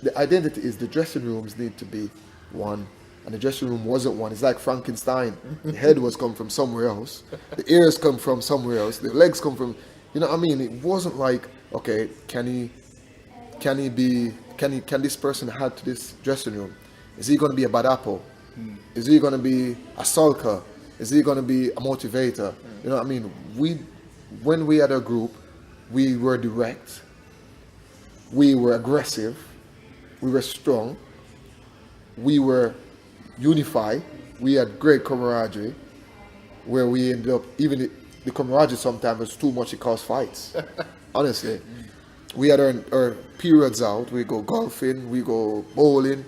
the identity is the dressing rooms need to be one, and the dressing room wasn't one. It's like Frankenstein. The head was come from somewhere else, the ears come from somewhere else, the legs come from, you know what I mean? It wasn't like, okay, can this person add to this dressing room? Is he going to be a bad apple? Is he going to be a sulker? Is he going to be a motivator? You know what I mean? When we had a group, we were direct, we were aggressive, we were strong, we were unified, we had great camaraderie, where we ended up, even the camaraderie sometimes was too much, it caused fights. Honestly. We had our periods out. We go golfing, we go bowling,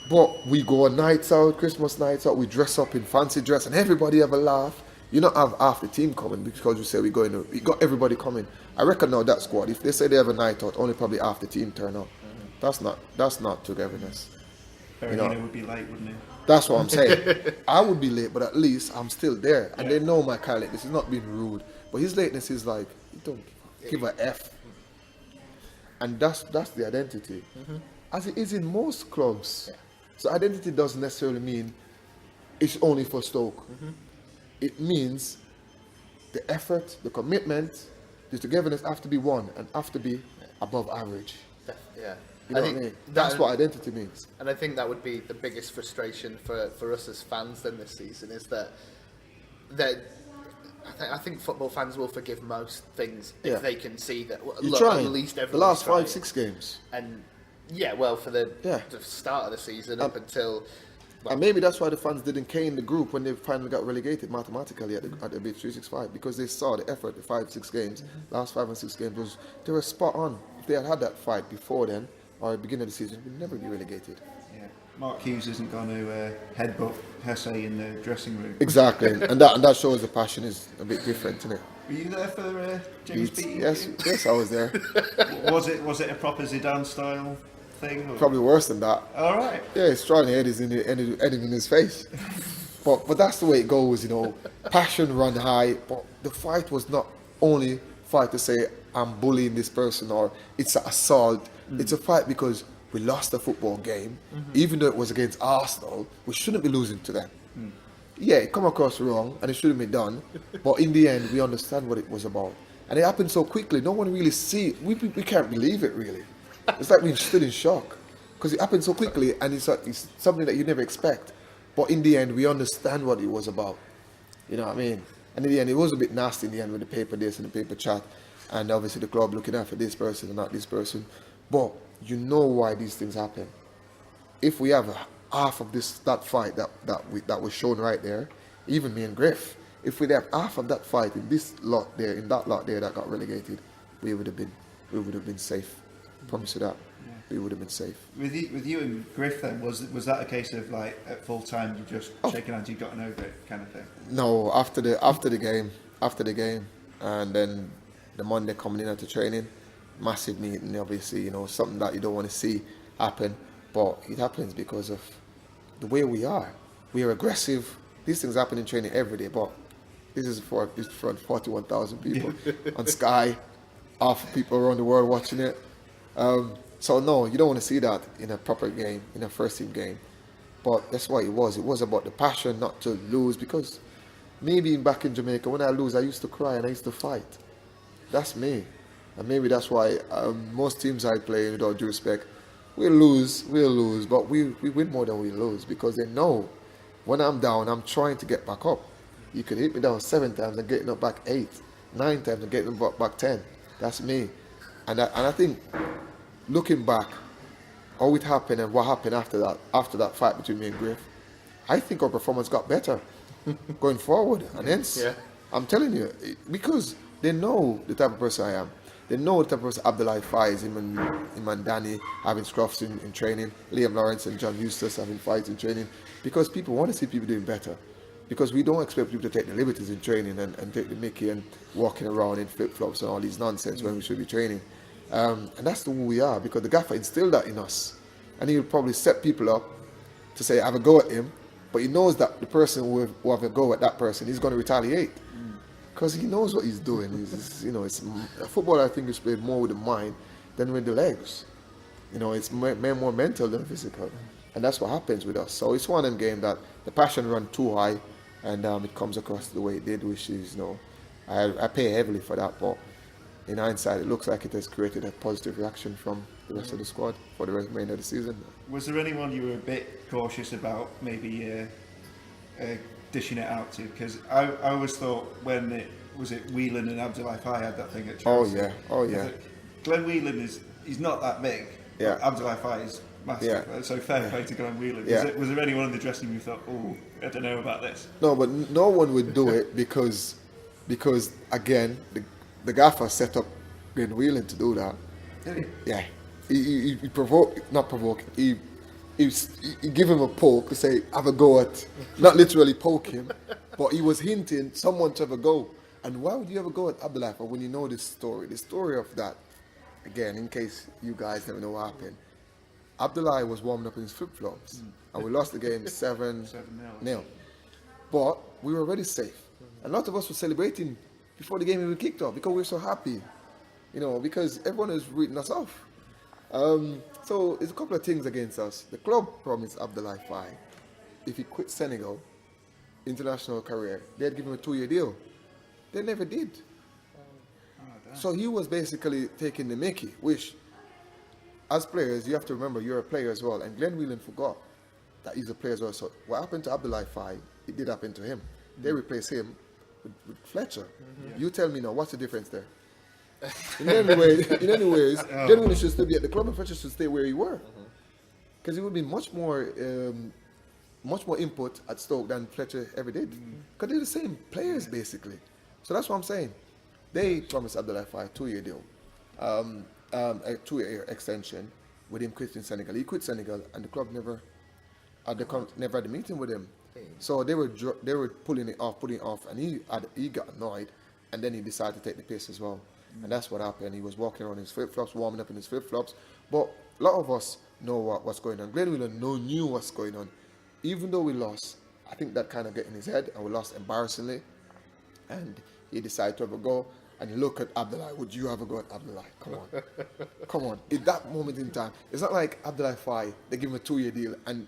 but we go on nights out, Christmas nights out. We dress up in fancy dress, and everybody have a laugh. You not have half the team coming because we say we got everybody coming. I reckon now that squad, if they say they have a night out, only probably half the team turn up. That's not togetherness. You know, would be late, wouldn't he? That's what I'm saying. I would be late, but at least I'm still there, and they know my kind of lateness. He's not being rude, but his lateness is like, you don't give a F. And that's the identity, as it is in most clubs. So identity doesn't necessarily mean it's only for Stoke. It means the effort, the commitment, the togetherness have to be one and have to be above average. Yeah, you know what I mean? That's what identity means. And I think that would be the biggest frustration for us as fans then this season is that I think football fans will forgive most things if they can see that. Look, at least the last 5-6 games. And for the start of the season up until. And maybe that's why the fans didn't cane the group when they finally got relegated mathematically at the big 365, because they saw the effort. The 5-6 games, last 5 and 6 games they were spot on. If they had that fight before then or at the beginning of the season, we'd never be relegated. Mark Hughes isn't going to headbutt Hesse in the dressing room. Exactly, and that shows the passion is a bit different, isn't it? Were you there for James Beats. beating Yes, you? yes, I was there. Was it a proper Zidane style thing? Or? Probably worse than that. All right. Yeah, he's trying to head in his face. But that's the way it goes, you know. Passion run high, but the fight was not only fight to say I'm bullying this person or it's an assault. It's a fight because we lost the football game, even though it was against Arsenal. We shouldn't be losing to them. Yeah, it come across wrong and it shouldn't be done, but in the end we understand what it was about, and it happened so quickly. No one really see. We can't believe it really. It's like we're still in shock because it happened so quickly and it's something that you never expect. But in the end, we understand what it was about. You know what I mean? And in the end, it was a bit nasty in the end with the paper this and the paper chat, and obviously the club looking out for this person and not this person. But you know why these things happen. If we have half of that fight that was shown right there, even me and Griff, if we have half of that fight in this lot there, in that lot there that got relegated, we would have been safe. Promise you that. We would have been safe. With you and Griff then, was that a case of like at full time you just shaking hands, you've gotten over it kind of thing? No, after the game, and then the Monday coming in after training, massive meeting. Obviously, you know, something that you don't want to see happen, but it happens because of the way we are. We are aggressive. These things happen in training every day, but this is for 41,000 people on Sky, half people around the world watching it. So no, you don't want to see that in a proper game, in a first team game. But that's what it was. It was about the passion not to lose, because maybe back in Jamaica, when I lose, I used to cry and I used to fight. That's me. And maybe that's why most teams I play, with all due respect, we'll lose, but we win more than we lose, because they know when I'm down, I'm trying to get back up. You could hit me down 7 times and getting up back 8, 9 times and getting back 10. That's me. And I think, looking back, how it happened and what happened after that fight between me and Griff, I think our performance got better going forward. And hence, I'm telling you, because they know the type of person I am. They know the type of person Abdullah Fai is, him and Danny having scruffs in training, Liam Lawrence and John Eustace having fights in training, because people want to see people doing better. Because we don't expect people to take the liberties in training and take the mickey and walking around in flip-flops and all these nonsense when we should be training. And that's who we are, because the gaffer instilled that in us. And he'll probably set people up to say, have a go at him, but he knows that the person who have a go at that person, he's going to retaliate. Because he knows what he's doing. It's football, I think, is played more with the mind than with the legs. You know, it's more mental than physical. And that's what happens with us. So it's one of them games that the passion run too high, and it comes across the way it did, which is, I pay heavily for that, but in hindsight, it looks like it has created a positive reaction from the rest of the squad for the remainder of the season. Was there anyone you were a bit cautious about maybe dishing it out to? Because I always thought when Whelan and Abdullah Fai had that thing at Chelsea. Oh yeah. Glenn Whelan he's not that big. Yeah. Abdullah Fai is massive. Yeah. So fair play to Glenn Whelan. Yeah. Was there anyone in the dressing room who thought, I don't know about this? No, but no one would do it because again, the gaffer set up Glenn Whelan to do that. Did he? Yeah. He not provoke. He give him a poke to say, have a go at, not literally poke him, but he was hinting someone to have a go. And why would you ever go at Abdullah when you know this story? The story of that, again, in case you guys never know what happened, Abdullah was warming up in his flip-flops, and we lost the game 7-0. But we were already safe. A lot of us were celebrating before the game even kicked off because we were so happy, because everyone is reading us off. So there's a couple of things against us. The club promised Abdullah Fai, if he quit Senegal, international career, they'd give him a 2-year deal. They never did. So he was basically taking the mickey, which, as players, you have to remember you're a player as well. And Glenn Whelan forgot that he's a player as well. So what happened to Abdullah Fai, it did happen to him. They replaced him with Fletcher. You tell me now, what's the difference there? In any ways, Glenn Whelan should still be at the club and Fletcher should stay where he were. Because he would be much more input at Stoke than Fletcher ever did. Because they're the same players, basically. So that's what I'm saying. They promised Abdullah Fai a 2-year deal, a 2-year extension with him quitting Senegal. He quit Senegal and the club never never had a meeting with him. So they were putting it off, and he got annoyed, and then he decided to take the piss as well, and that's what happened. He was walking around in his flip flops, warming up in his flip flops, but a lot of us know what's going on. Glenn Whelan knew what's going on, even though we lost. I think that kind of got in his head, and we lost embarrassingly, and he decided to have a go. And you look at Abdullah, would you have a go at Abdullah? Come on. Come on. In that moment in time, it's not like Abdullah Faye, they give him a 2-year deal, and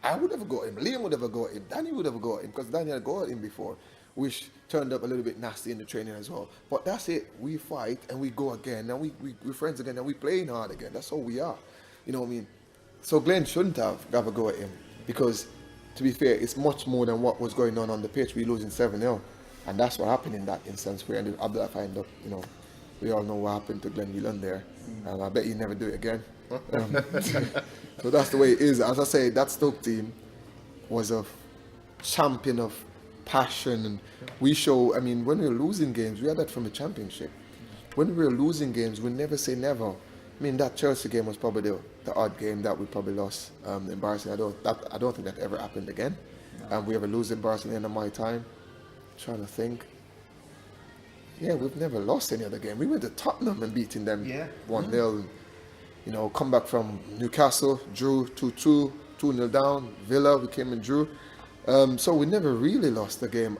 I would have got him, Liam would have got him, Danny would have got him, because Danny had got him before, which turned up a little bit nasty in the training as well. But that's it. We fight, and we go again, and we're friends again, and we playing hard again. That's all we are. You know what I mean? So Glenn shouldn't have a go at him, because, to be fair, it's much more than what was going on the pitch. We're losing 7-0. And that's what happened in that instance. We ended up, we all know what happened to Glenn Whelan there. I bet you never do it again. So that's the way it is. As I say, that Stoke team was a champion of passion. And when we were losing games, we had that from the championship. When we were losing games, we never say never. I mean, that Chelsea game was probably the odd game that we probably lost. Embarrassing. I don't think that ever happened again. We ever lose embarrassing at the end of my time. Trying to think. Yeah, we've never lost any other game. We went to Tottenham and beating them 1-0. Come back from Newcastle, drew 2-2, 2-0 down. Villa, we came and drew. So we never really lost a game.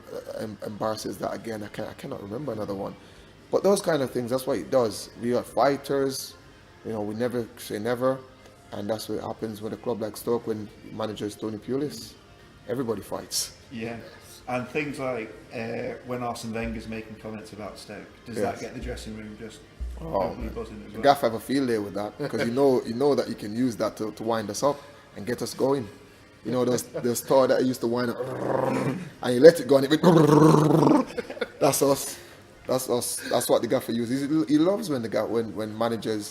Embarrasses that again. I cannot remember another one. But those kind of things, that's what it does. We are fighters. We never say never. And that's what happens with a club like Stoke when manager is Tony Pulis. Everybody fights. Yeah. And things like when Arsene Wenger's making comments about Stoke, does that get the dressing room just totally buzzing as well? Gaff have a field day with that, because you know that you can use that to wind us up and get us going. Those toy that I used to wind up, and you let it go and that's us. That's us. That's what the Gaffer uses. He loves when when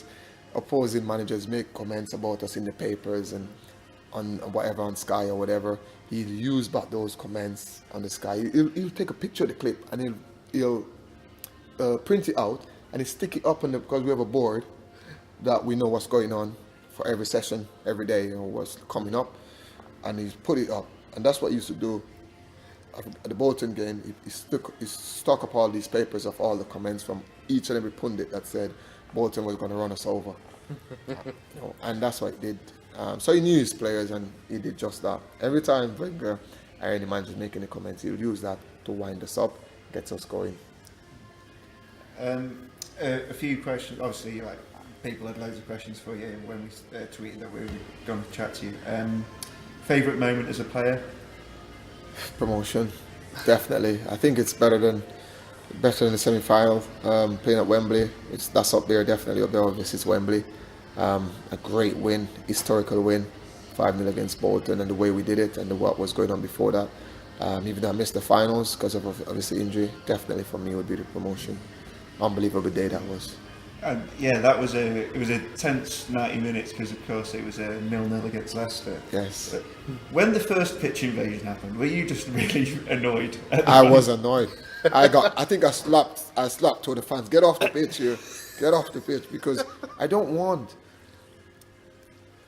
opposing managers make comments about us in the papers and on whatever, on Sky or whatever. He'll use back those comments on the Sky. He'll take a picture of the clip and he'll print it out and he'll stick it up because we have a board that we know what's going on for every session, every day, what's coming up, and he's put it up. And that's what he used to do at the Bolton game. He stuck up all these papers of all the comments from each and every pundit that said Bolton was going to run us over. And that's what he did. So he knew his players, and he did just that. Every time Wenger or any manager making a comment, he would use that to wind us up, gets us going. A few questions. Obviously, people had loads of questions for you when we tweeted that we were going to chat to you. Favourite moment as a player? Promotion, definitely. I think it's better than the semi-final. Playing at Wembley, that's up there, definitely up there. Obviously, it's Wembley. A great win, historical win, 5-0 against Bolton, and the way we did it and what was going on before that. Even though I missed the finals because of obviously injury, definitely for me would be the promotion. Unbelievable day that was. And that was a tense 90 minutes because of course it was a 0-0 against Leicester. Yes. But when the first pitch invasion happened, were you just really annoyed? I was annoyed. I think I slapped to the fans. Get off the pitch here. Get off the pitch, because I don't want.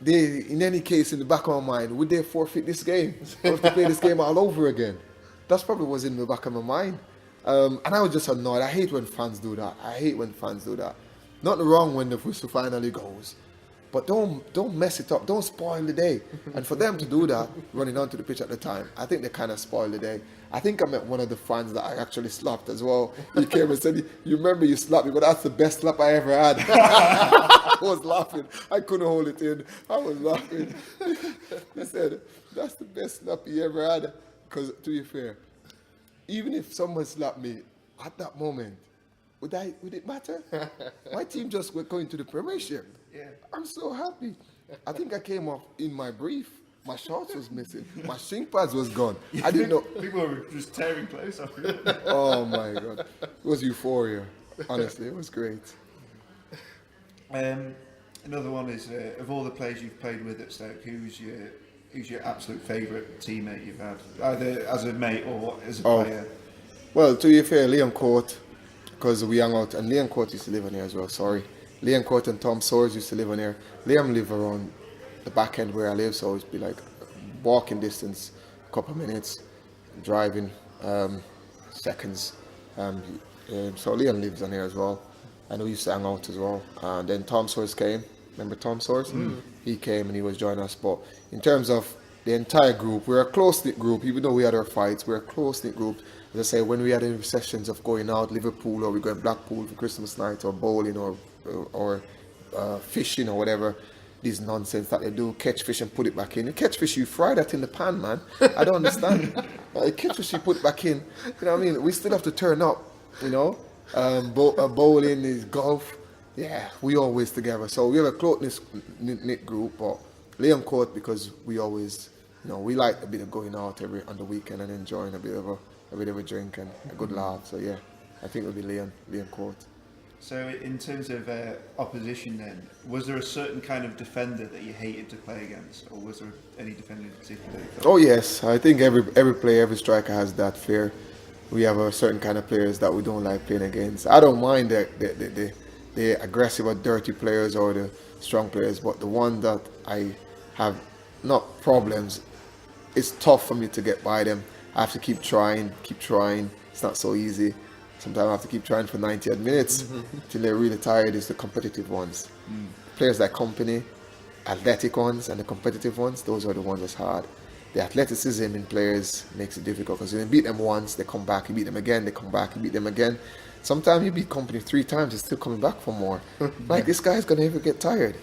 In any case, in the back of my mind, would they forfeit this game? I have to play this game all over again. That's probably what was in the back of my mind. And I was just annoyed. I hate when fans do that. Nothing wrong when the whistle finally goes. But don't mess it up. Don't spoil the day. And for them to do that, running onto the pitch at the time, I think they kind of spoiled the day. I think I met one of the fans that I actually slapped as well. He came and said, "You remember you slapped me, but that's the best slap I ever had." I was laughing. I couldn't hold it in. I was laughing. He said, "That's the best slap he ever had." Because to be fair, even if someone slapped me at that moment, would it matter? My team just were going to the Premiership. Yeah. I'm so happy. I think I came off in my brief. My shorts was missing. My shin pads was gone. I didn't know. People were just tearing clothes off you. Oh my God. It was euphoria. Honestly, it was great. Another one is, of all the players you've played with at Stoke, who's your absolute favourite teammate you've had, either as a mate or as a player? Well, to be fair, Liam Court, because we hung out, and Liam Court used to live on here as well, sorry. Liam Court and Tom Swords used to live on here. Liam lived around the back end where I live, so it'd be like walking distance, a couple of minutes, driving seconds. So Leon lives on here as well. I know he used to hang out as well. And then Tom Soares came. Remember Tom Soares? He came and he was joining us. But in terms of the entire group, we're a close-knit group. Even though we had our fights, we're a close-knit group. As I say, when we had any sessions of going out, Liverpool, or we go to Blackpool for Christmas night, or bowling, or fishing, or whatever, this nonsense that they do, catch fish and put it back in. You catch fish, you fry that in the pan, man. I don't understand. Catch fish, you put it back in. You know what I mean? We still have to turn up, you know. Bowling is golf. Yeah, we always together. So we have a close-knit group, but Leon Court, because we always, you know, we like a bit of going out on the weekend and enjoying a bit of a drink and a good laugh. So yeah, I think it would be Leon Court. So in terms of opposition then, was there a certain kind of defender that you hated to play against, or was there any defender in particular that you thought? Oh yes, I think every player, every striker has that fear. We have a certain kind of players that we don't like playing against. I don't mind the aggressive or dirty players or the strong players, but the one that I have not problems, it's tough for me to get by them. I have to keep trying. It's not so easy. Sometimes I have to keep trying for 90 odd minutes till they're really tired. It's the competitive ones. Players like Company, athletic ones and the competitive ones, those are the ones that's hard. The athleticism in players makes it difficult because when you beat them once, they come back, you beat them again, they come back, you beat them again. Sometimes you beat Company 3 times, they're still coming back for more. Like, this guy's going to ever get tired.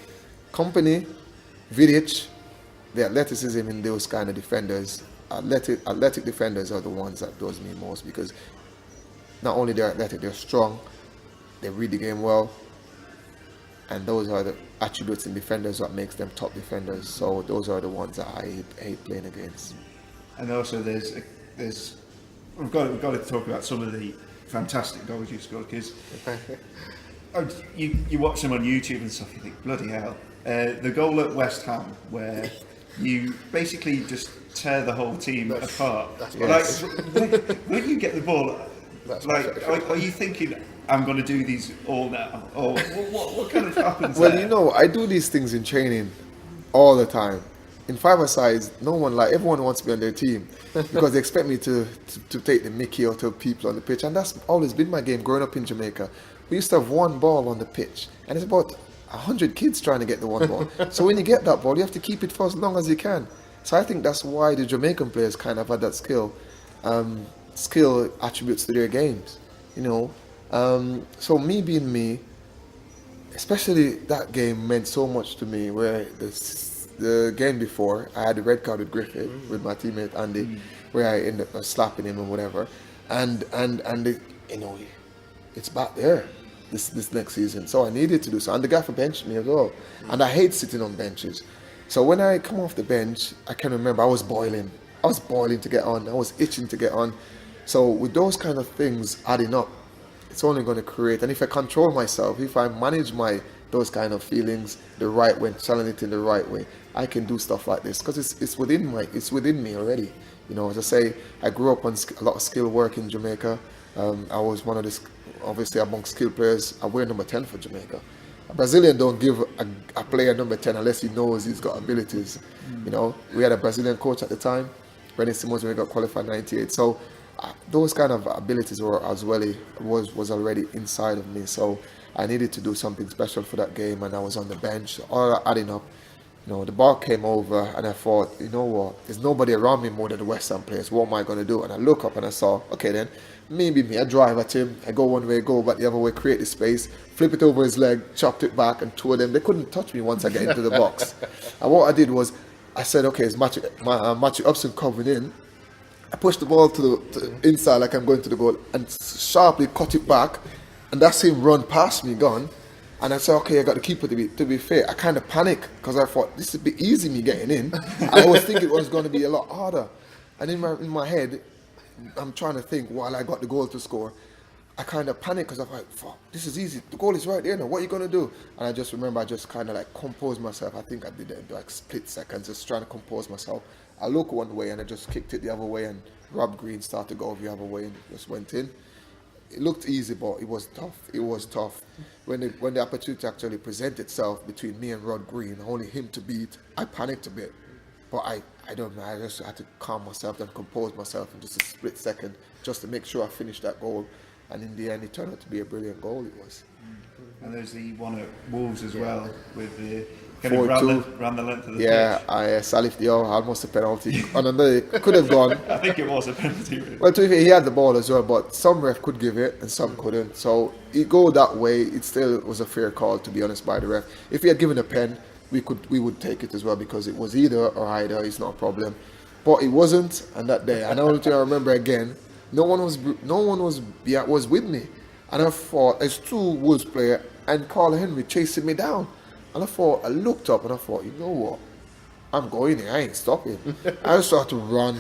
Company, Vidic, the athleticism in those kind of defenders, athletic defenders are the ones that does me most, because not only they're athletic, they're strong, they read the game well, and those are the attributes in defenders that makes them top defenders. So those are the ones that I hate playing against. And also there's we've got to talk about some of the fantastic goals you scored, because you watch them on YouTube and stuff, you think, bloody hell. The goal at West Ham where you basically just tear the whole team apart. Yes. Like, when you get the ball, are you thinking, I'm going to do these all now? Or what kind of happens Well, there? you know, I do these things in training all the time. In five-a-sides, everyone wants to be on their team because they expect me to take the mickey out of people on the pitch. And that's always been my game growing up in Jamaica. We used to have one ball on the pitch, and it's about 100 kids trying to get the one ball. So when you get that ball, you have to keep it for as long as you can. So I think that's why the Jamaican players kind of had that skill attributes to their games, you know. So me being me, especially that game meant so much to me, where the game before, I had a red card with Griffith, with my teammate Andy, where I ended up slapping him and whatever. And you know, it's back there this next season. So I needed to do so. And the gaffer benched me as well. And I hate sitting on benches. So when I come off the bench, I can remember I was boiling to get on. I was itching to get on. So with those kind of things adding up, it's only going to create. And if I control myself, if I manage those kind of feelings the right way, selling it in the right way, I can do stuff like this because it's within me already. You know, as I say, I grew up on a lot of skill work in Jamaica. I was one of the, obviously among skilled players. I wear number 10 for Jamaica. A Brazilian don't give a player number 10 unless he knows he's got abilities. You know, we had a Brazilian coach at the time, Brendan Simmons, when we got qualified in '98. So those kind of abilities was already inside of me. So I needed to do something special for that game, and I was on the bench. All adding up, you know, the ball came over, and I thought, you know what? There's nobody around me more than the West Ham players. What am I going to do? And I look up and I saw, okay, then maybe me. I drive at him. I go one way, go back the other way, create the space, flip it over his leg, chopped it back, and two of them, they couldn't touch me once I get into the box. And what I did was, I said, okay, it's Matthew Upson coming in. I pushed the ball to the inside like I'm going to the goal and sharply cut it back, and that's him run past me, gone. And I said, okay, I got to keep it to be fair. I kind of panicked because I thought this would be easy me getting in. I was thinking it was going to be a lot harder. And in my head, I'm trying to think while I got the goal to score. I kind of panicked because I'm like, fuck, this is easy. The goal is right there now. What are you going to do? And I just remember I just kind of like composed myself. I think I did it in like split seconds, just trying to compose myself. I looked one way and I just kicked it the other way, and Rob Green started to go over the other way and just went in. It looked easy, but it was tough. It was tough. When the opportunity actually presented itself between me and Rod Green, only him to beat, I panicked a bit. But I I don't know. I just had to calm myself and compose myself in just a split second, just to make sure I finished that goal. And in the end, it turned out to be a brilliant goal. It was. And there's the one at Wolves as well, with the 4-2. ran the length of the Yeah, pitch. Salif Dior, almost a penalty. And another, it could have gone. I think it was a penalty. Really. Well, to be fair, he had the ball as well, but some ref could give it and some couldn't. So it go that way. It still was a fair call, to be honest, by the ref. If he had given a pen, we would take it as well, because it was either or either. It's not a problem, but it wasn't. And that day, and the only thing I remember again, no one was with me, and I thought there's two Wolves player and Carl Henry chasing me down, and I looked up and I thought, you know what? I'm going here, I ain't stopping. I started to run,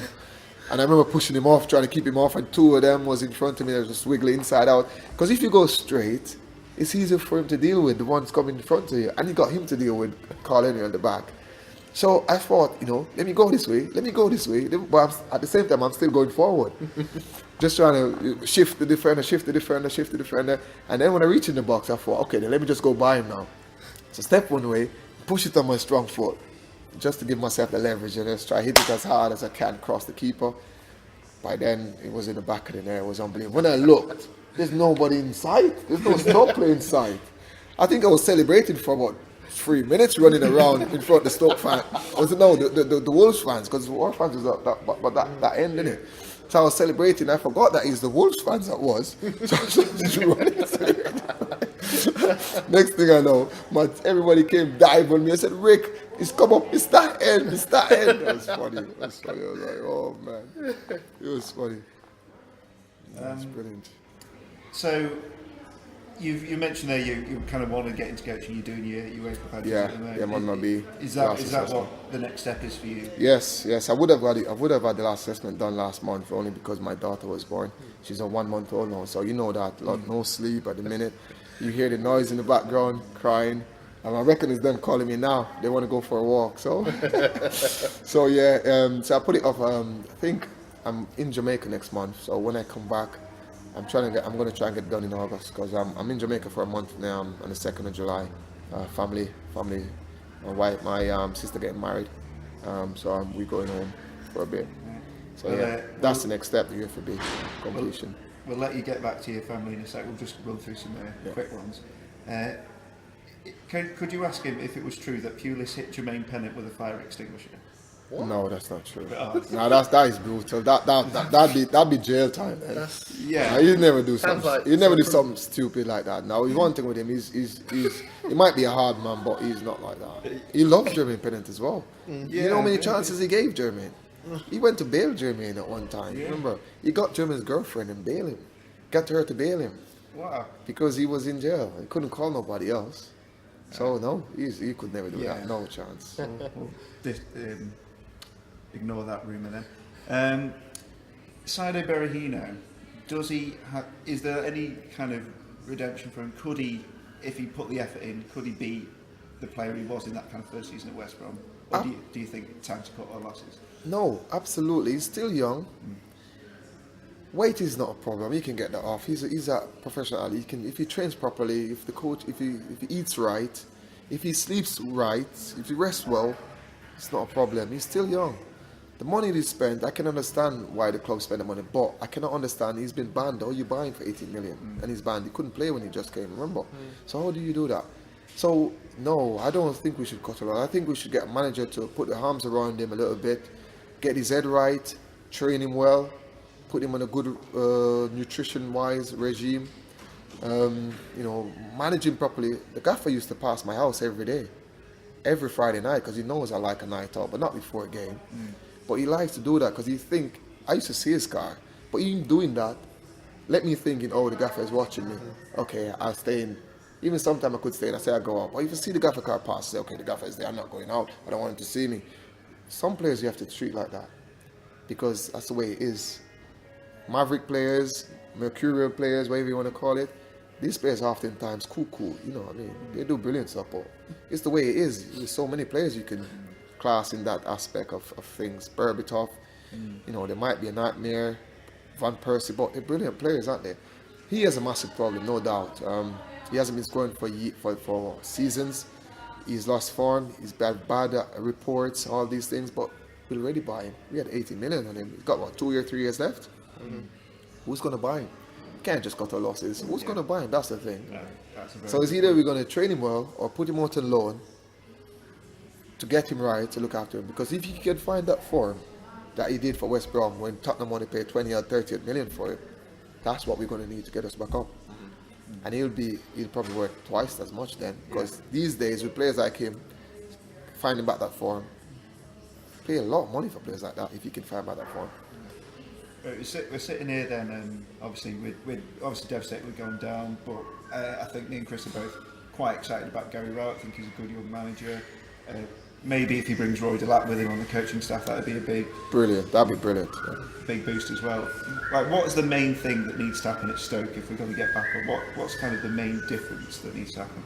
and I remember pushing him off, trying to keep him off, and two of them was in front of me. They were just wiggling inside out. Because if you go straight, it's easier for him to deal with, the ones coming in front of you. And he got him to deal with Carl Henry on the back. So I thought, let me go this way. But at the same time, I'm still going forward. Just trying to shift the defender. And then when I reach in the box, I thought, okay, then let me just go by him now. So step one way, push it on my strong foot, just to give myself the leverage, and just try to hit it as hard as I can across the keeper. By then, it was in the back of the net. It was unbelievable. When I looked, there's nobody in sight. There's no Stoke player in sight. I think I was celebrating for about 3 minutes, running around in front of the Stoke fans. The Wolves fans, because the Wolves fans was that end, didn't it? So I was celebrating. I forgot that it's the Wolves fans that was. So I was just running, celebrating. Next thing I know, everybody came dive on me. I said, Rick, it's come up, it's that end. That was funny. I was like, oh man. It was funny. That's brilliant. So, you mentioned there you kind of want to get into coaching. You're doing your UEFA badges at the moment. Yeah, might not be. Is that what the next step is for you? Yes. I would have had the last assessment done last month, only because my daughter was born. She's a 1 month old now, so you know that. No sleep at the minute. You hear the noise in the background, crying. And I reckon it's them calling me now. They want to go for a walk. So, so I put it off. I think I'm in Jamaica next month. So when I come back, I'm going to try and get it done in August, because I'm in Jamaica for a month now. I'm on the 2nd of July. Family. My wife, my sister getting married. So we're going home for a bit. So that's the next step, the UFB completion. We'll let you get back to your family in a sec. We'll just run through some quick ones. Could you ask him if it was true that Pulis hit Jermaine Pennant with a fire extinguisher? What? No, that's not true. No, that is brutal. That'd be jail time. Man. Yeah. No, he'd never do something. He'd never do something stupid like that. Now, one thing with him, he might be a hard man, but he's not like that. He loves Jermaine Pennant as well. You know how many chances he gave Jermaine? He went to bail Jermaine at one time. Yeah. Remember, he got Jermaine's girlfriend and bailed him. Got her to bail him. Wow. Because he was in jail. He couldn't call nobody else. So no, he could never do that. No chance. Ignore that rumour then. Saido Berahino, is there any kind of redemption for him? Could he, if he put the effort in, could he be the player he was in that kind of first season at West Brom? Or do you think it's time to cut our losses? No, absolutely. He's still young. Weight is not a problem. He can get that off. He's a professional. He can, if he trains properly, if the coach, if he eats right, if he sleeps right, if he rests well, it's not a problem. He's still young. The money he spent, I can understand why the club spent the money, but I cannot understand he's been banned. Or you buy him for 18 million, and he's banned. He couldn't play when he just came. Remember? So how do you do that? So no, I don't think we should cut a lot. I think we should get a manager to put the arms around him a little bit, get his head right, train him well, put him on a good nutrition-wise regime. Manage him properly. The gaffer used to pass my house every day, every Friday night, because he knows I like a night out, but not before a game. But he likes to do that because I used to see his car, but even doing that, let me thinking, oh, the gaffer is watching me. Okay, I'll stay in. Even sometimes I could stay in, I say I go out. But if you see the gaffer car pass, say, okay, the gaffer is there, I'm not going out. I don't want him to see me. Some players you have to treat like that because that's the way it is. Maverick players, mercurial players, whatever you want to call it, these players are oftentimes cool, you know what I mean? They do brilliant stuff, but it's the way it is. There's so many players you can class in that aspect of things. Berbatov, there might be a nightmare, Van Persie, but they're brilliant players, aren't they? He has a massive problem, no doubt. He hasn't been scoring for seasons. He's lost form. He's bad reports, all these things. But we'll already buy him. We had 80 million on him. He's got what, 3 years left? Who's going to buy him? Can't just cut our losses. Who's going to buy him? That's the thing. No, that's a very So it's good either point. we're going to train him well or put him out on loan to get him right, to look after him. Because if he can find that form that he did for West Brom when Tottenham only paid 20 or 30 million for him, that's what we're going to need to get us back up. And he'll probably worth twice as much then. Because these days, with players like him, finding back that form, pay a lot of money for players like that if you can find back that form. We're sitting here then, and obviously we're obviously devastated we're going down, but I think me and Chris are both quite excited about Gary Rowe. I think he's a good young manager. Maybe if he brings Roy Delap with him on the coaching staff, that'd be a big That'd be brilliant. big boost as well. Like, what is the main thing that needs to happen at Stoke if we're going to get back up? What's kind of the main difference that needs to happen?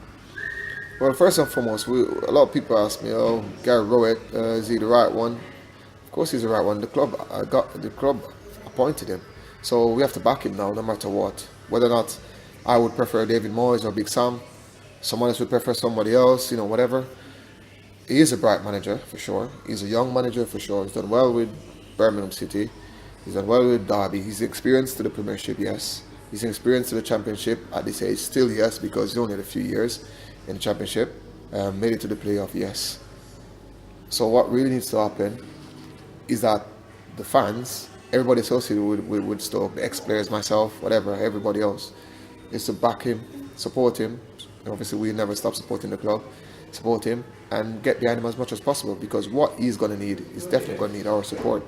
Well, first and foremost, a lot of people ask me, "Oh, Gary Rowett, is he the right one?" Of course, he's the right one. The club appointed him, so we have to back him now, no matter what. Whether or not I would prefer David Moyes or Big Sam, someone else would prefer somebody else, whatever. He is a bright manager for sure. He's a young manager for sure. He's done well with Birmingham City. He's done well with Derby. He's experienced to the Premiership, yes. He's experienced to the Championship at this age, still yes, because he's only had a few years in the Championship. Made it to the playoff, yes. So what really needs to happen is that the fans, everybody associated with Stoke, the ex-players, myself, whatever, everybody else, is to back him, support him. And obviously, we never stop supporting the club. Support him and get behind him as much as possible, because what he's going to need is definitely going to need our support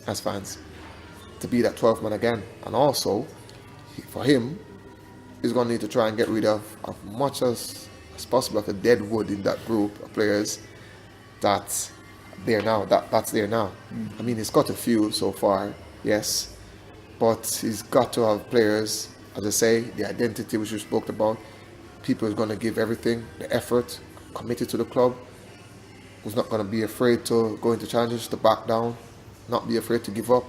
as fans to be that 12th man again. And also, for him, he's going to need to try and get rid of much as possible of the dead wood in that group of players that's there now. That's there now. I mean, he's got a few so far, yes, but he's got to have players, as I say, the identity which we spoke about, people who's going to give everything, the effort, committed to the club, who's not going to be afraid to go into challenges, to back down, not be afraid to give up.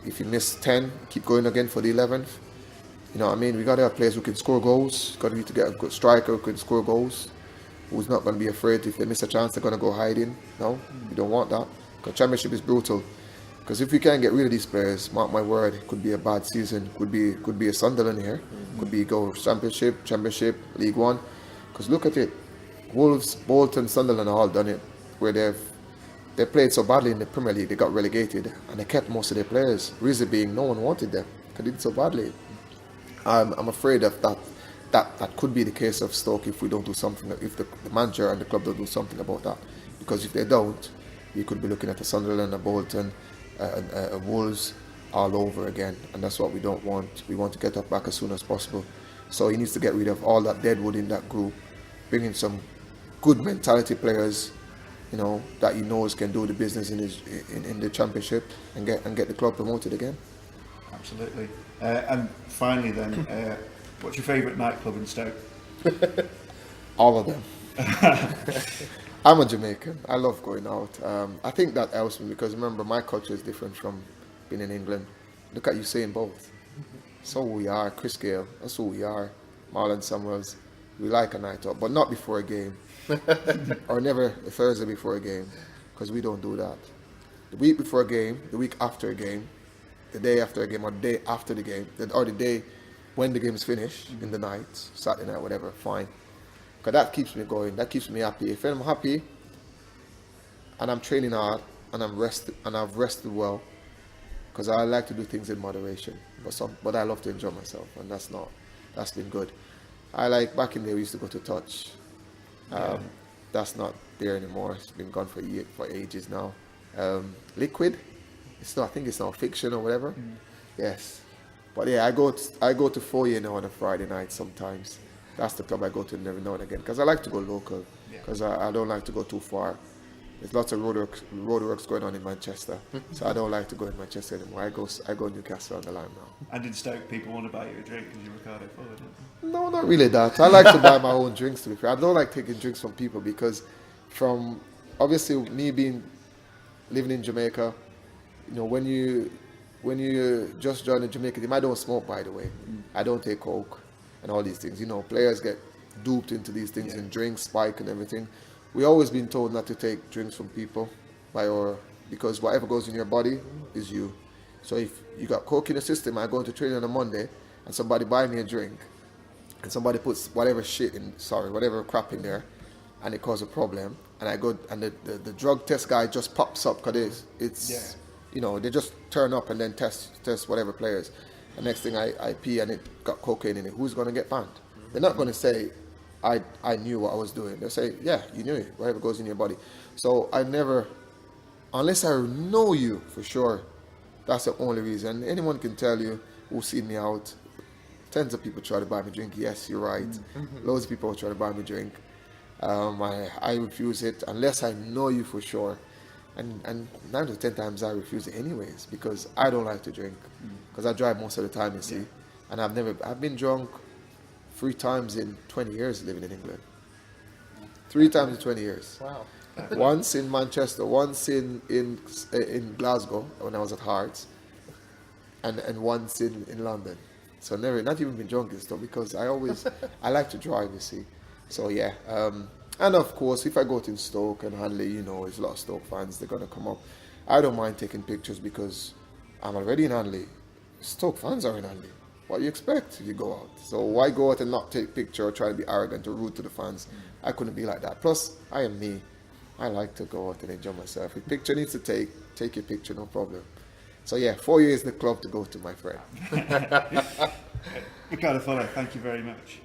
If you miss 10, keep going again for the 11th. You know what I mean? We got to have players who can score goals. Got to need to get a good striker who can score goals, who's not going to be afraid if they miss a chance, they're going to go hiding. No, we don't want that. Because Championship is brutal. Because if we can't get rid of these players, mark my word, it could be a bad season. Could be a Sunderland here. Could be go Championship, League One. Because look at it. Wolves, Bolton, Sunderland all done it, where they played so badly in the Premier League, they got relegated, and they kept most of their players. Reason being, no one wanted them because they did so badly. I'm afraid of that could be the case of Stoke if we don't do something. If the manager and the club don't do something about that, because if they don't, you could be looking at a Sunderland, a Bolton, a Wolves all over again, and that's what we don't want. We want to get up back as soon as possible. So he needs to get rid of all that deadwood in that group, bring in some good mentality players, that he knows can do the business in the Championship and get the club promoted again. Absolutely. And finally, then, what's your favourite nightclub in Stoke? All of them. I'm a Jamaican. I love going out. I think that helps me because remember, my culture is different from being in England. Look at you saying both. So we are. Chris Gale, that's who we are. Marlon Samuels. We like a night out, but not before a game. Or never a Thursday before a game, because we don't do that. The week before a game, the week after a game, the day after a game, or the day after the game, or the day when the game's finished in the night, Saturday night, whatever, fine. Because that keeps me going, that keeps me happy. If I'm happy and I'm training hard and I've rested well, because I like to do things in moderation, but I love to enjoy myself, and that's been good. I like, back in the day we used to go to Touch. That's not there anymore. It's been gone for ages now. Liquid, I think it's now Fiction or whatever. Yes, but yeah, I go to Foyer now on a Friday night sometimes. That's the club I go to every now and again because I like to go local. Because I don't like to go too far. There's lots of roadworks going on in Manchester, so I don't like to go in Manchester anymore. I go Newcastle on the line now. And in Stoke, people want to buy you a drink because you're Ricardo Fuller, don't they? No, not really that. I like to buy my own drinks, to be fair. I don't like taking drinks from people because from, obviously, me living in Jamaica, when you just join the Jamaican team, I don't smoke, by the way. I don't take coke and all these things. Players get duped into these things and drinks, spike and everything. We always been told not to take drinks from people by our because whatever goes in your body is you. So if you got coke in the system, I go into training on a Monday, and somebody buy me a drink, and somebody puts whatever whatever crap in there, and it causes a problem, and I go, and the drug test guy just pops up, because it's they just turn up and then test whatever players. The next thing I pee and it got cocaine in it. Who's going to get banned? They're not going to say, I knew what I was doing. They'll say, yeah, you knew it, whatever goes in your body. So I never, unless I know you for sure, that's the only reason. Anyone can tell you who's seen me out. Tens of people try to buy me drink. Yes, you're right. Loads of people try to buy me drink. I refuse it unless I know you for sure. And 9 to 10 times I refuse it anyways, because I don't like to drink, because I drive most of the time, you see. And I've been drunk 3 times in 20 years living in England. 3 times in 20 years. Wow. Once in Manchester, once in Glasgow when I was at Hearts, and once in London. So not even been drunk and stuff, because I like to drive, you see. So yeah, and of course, if I go to Stoke and Hanley, there's a lot of Stoke fans, they're gonna come up. I don't mind taking pictures because I'm already in Hanley. Stoke fans are in Hanley. What do you expect if you go out? So why go out and not take picture or try to be arrogant or rude to the fans? I couldn't be like that. Plus, I am me. I like to go out and enjoy myself. If picture needs to take your picture, no problem. So yeah, 4 years in the club to go to, my friend. Ricardo Fuller, thank you very much.